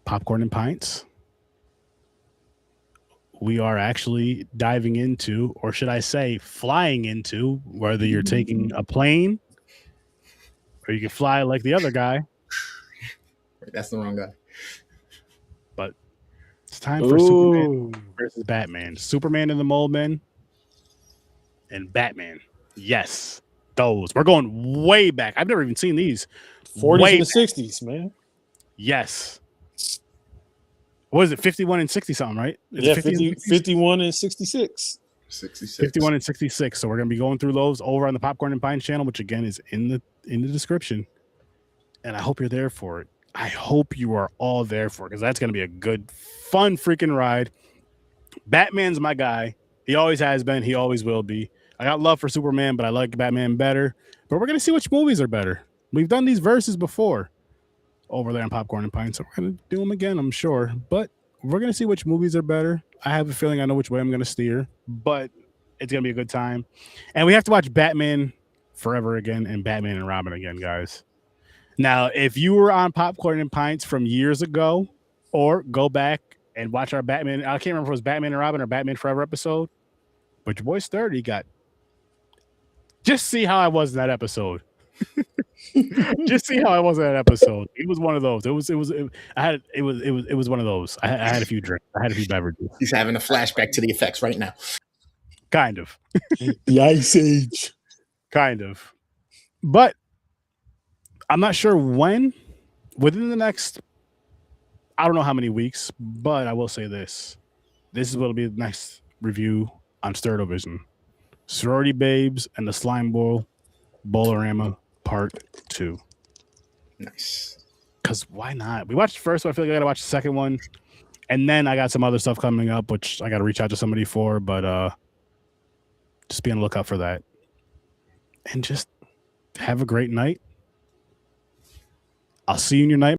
Speaker 1: Popcorn and Pints. We are actually diving into, or should I say, flying into, whether you're taking a plane or you can fly like the other guy.
Speaker 2: Wait, that's the wrong guy.
Speaker 1: But it's time for Superman versus Batman. Superman and the Mole Men and Batman. Yes, those. We're going way back. I've never even seen these.
Speaker 3: 40s and the 60s, man.
Speaker 1: Yes. What is it? 51 and 60 something, right?
Speaker 3: Yeah, 51 and 66.
Speaker 1: 51 and 66. So we're going to be going through those over on the Popcorn and Pine channel, which again is in the description. And I hope you're there for it. I hope you are all there for it because that's going to be a good, fun freaking ride. Batman's my guy. He always has been. He always will be. I got love for Superman, but I like Batman better. But we're going to see which movies are better. We've done these verses before over there on Popcorn and Pine, so we're going to do them again, I'm sure. But we're going to see which movies are better. I have a feeling I know which way I'm going to steer, but it's going to be a good time. And we have to watch Batman Forever again and Batman and Robin again, guys. Now, if you were on Popcorn and Pints from years ago, or go back and watch our Batman, I can't remember if it was Batman and Robin or Batman Forever episode, but your boy Sturdy got, just see how I was in that episode. Just see how I was in that episode. It was one of those. It was one of those. I had a few drinks. I had a few beverages.
Speaker 2: He's having a flashback to the effects right now.
Speaker 1: Kind of.
Speaker 3: The Ice Age.
Speaker 1: Kind of. But I'm not sure when. Within the next, I don't know how many weeks, but I will say this. This is what will be the next review on Sturdo Vision. Sorority Babes and the Slime Bowl Bolorama Part 2.
Speaker 2: Nice.
Speaker 1: Because why not? We watched the first one. I feel like I got to watch the second one. And then I got some other stuff coming up, which I got to reach out to somebody for. But just be on the lookout for that. And just have a great night. I'll see you in your night.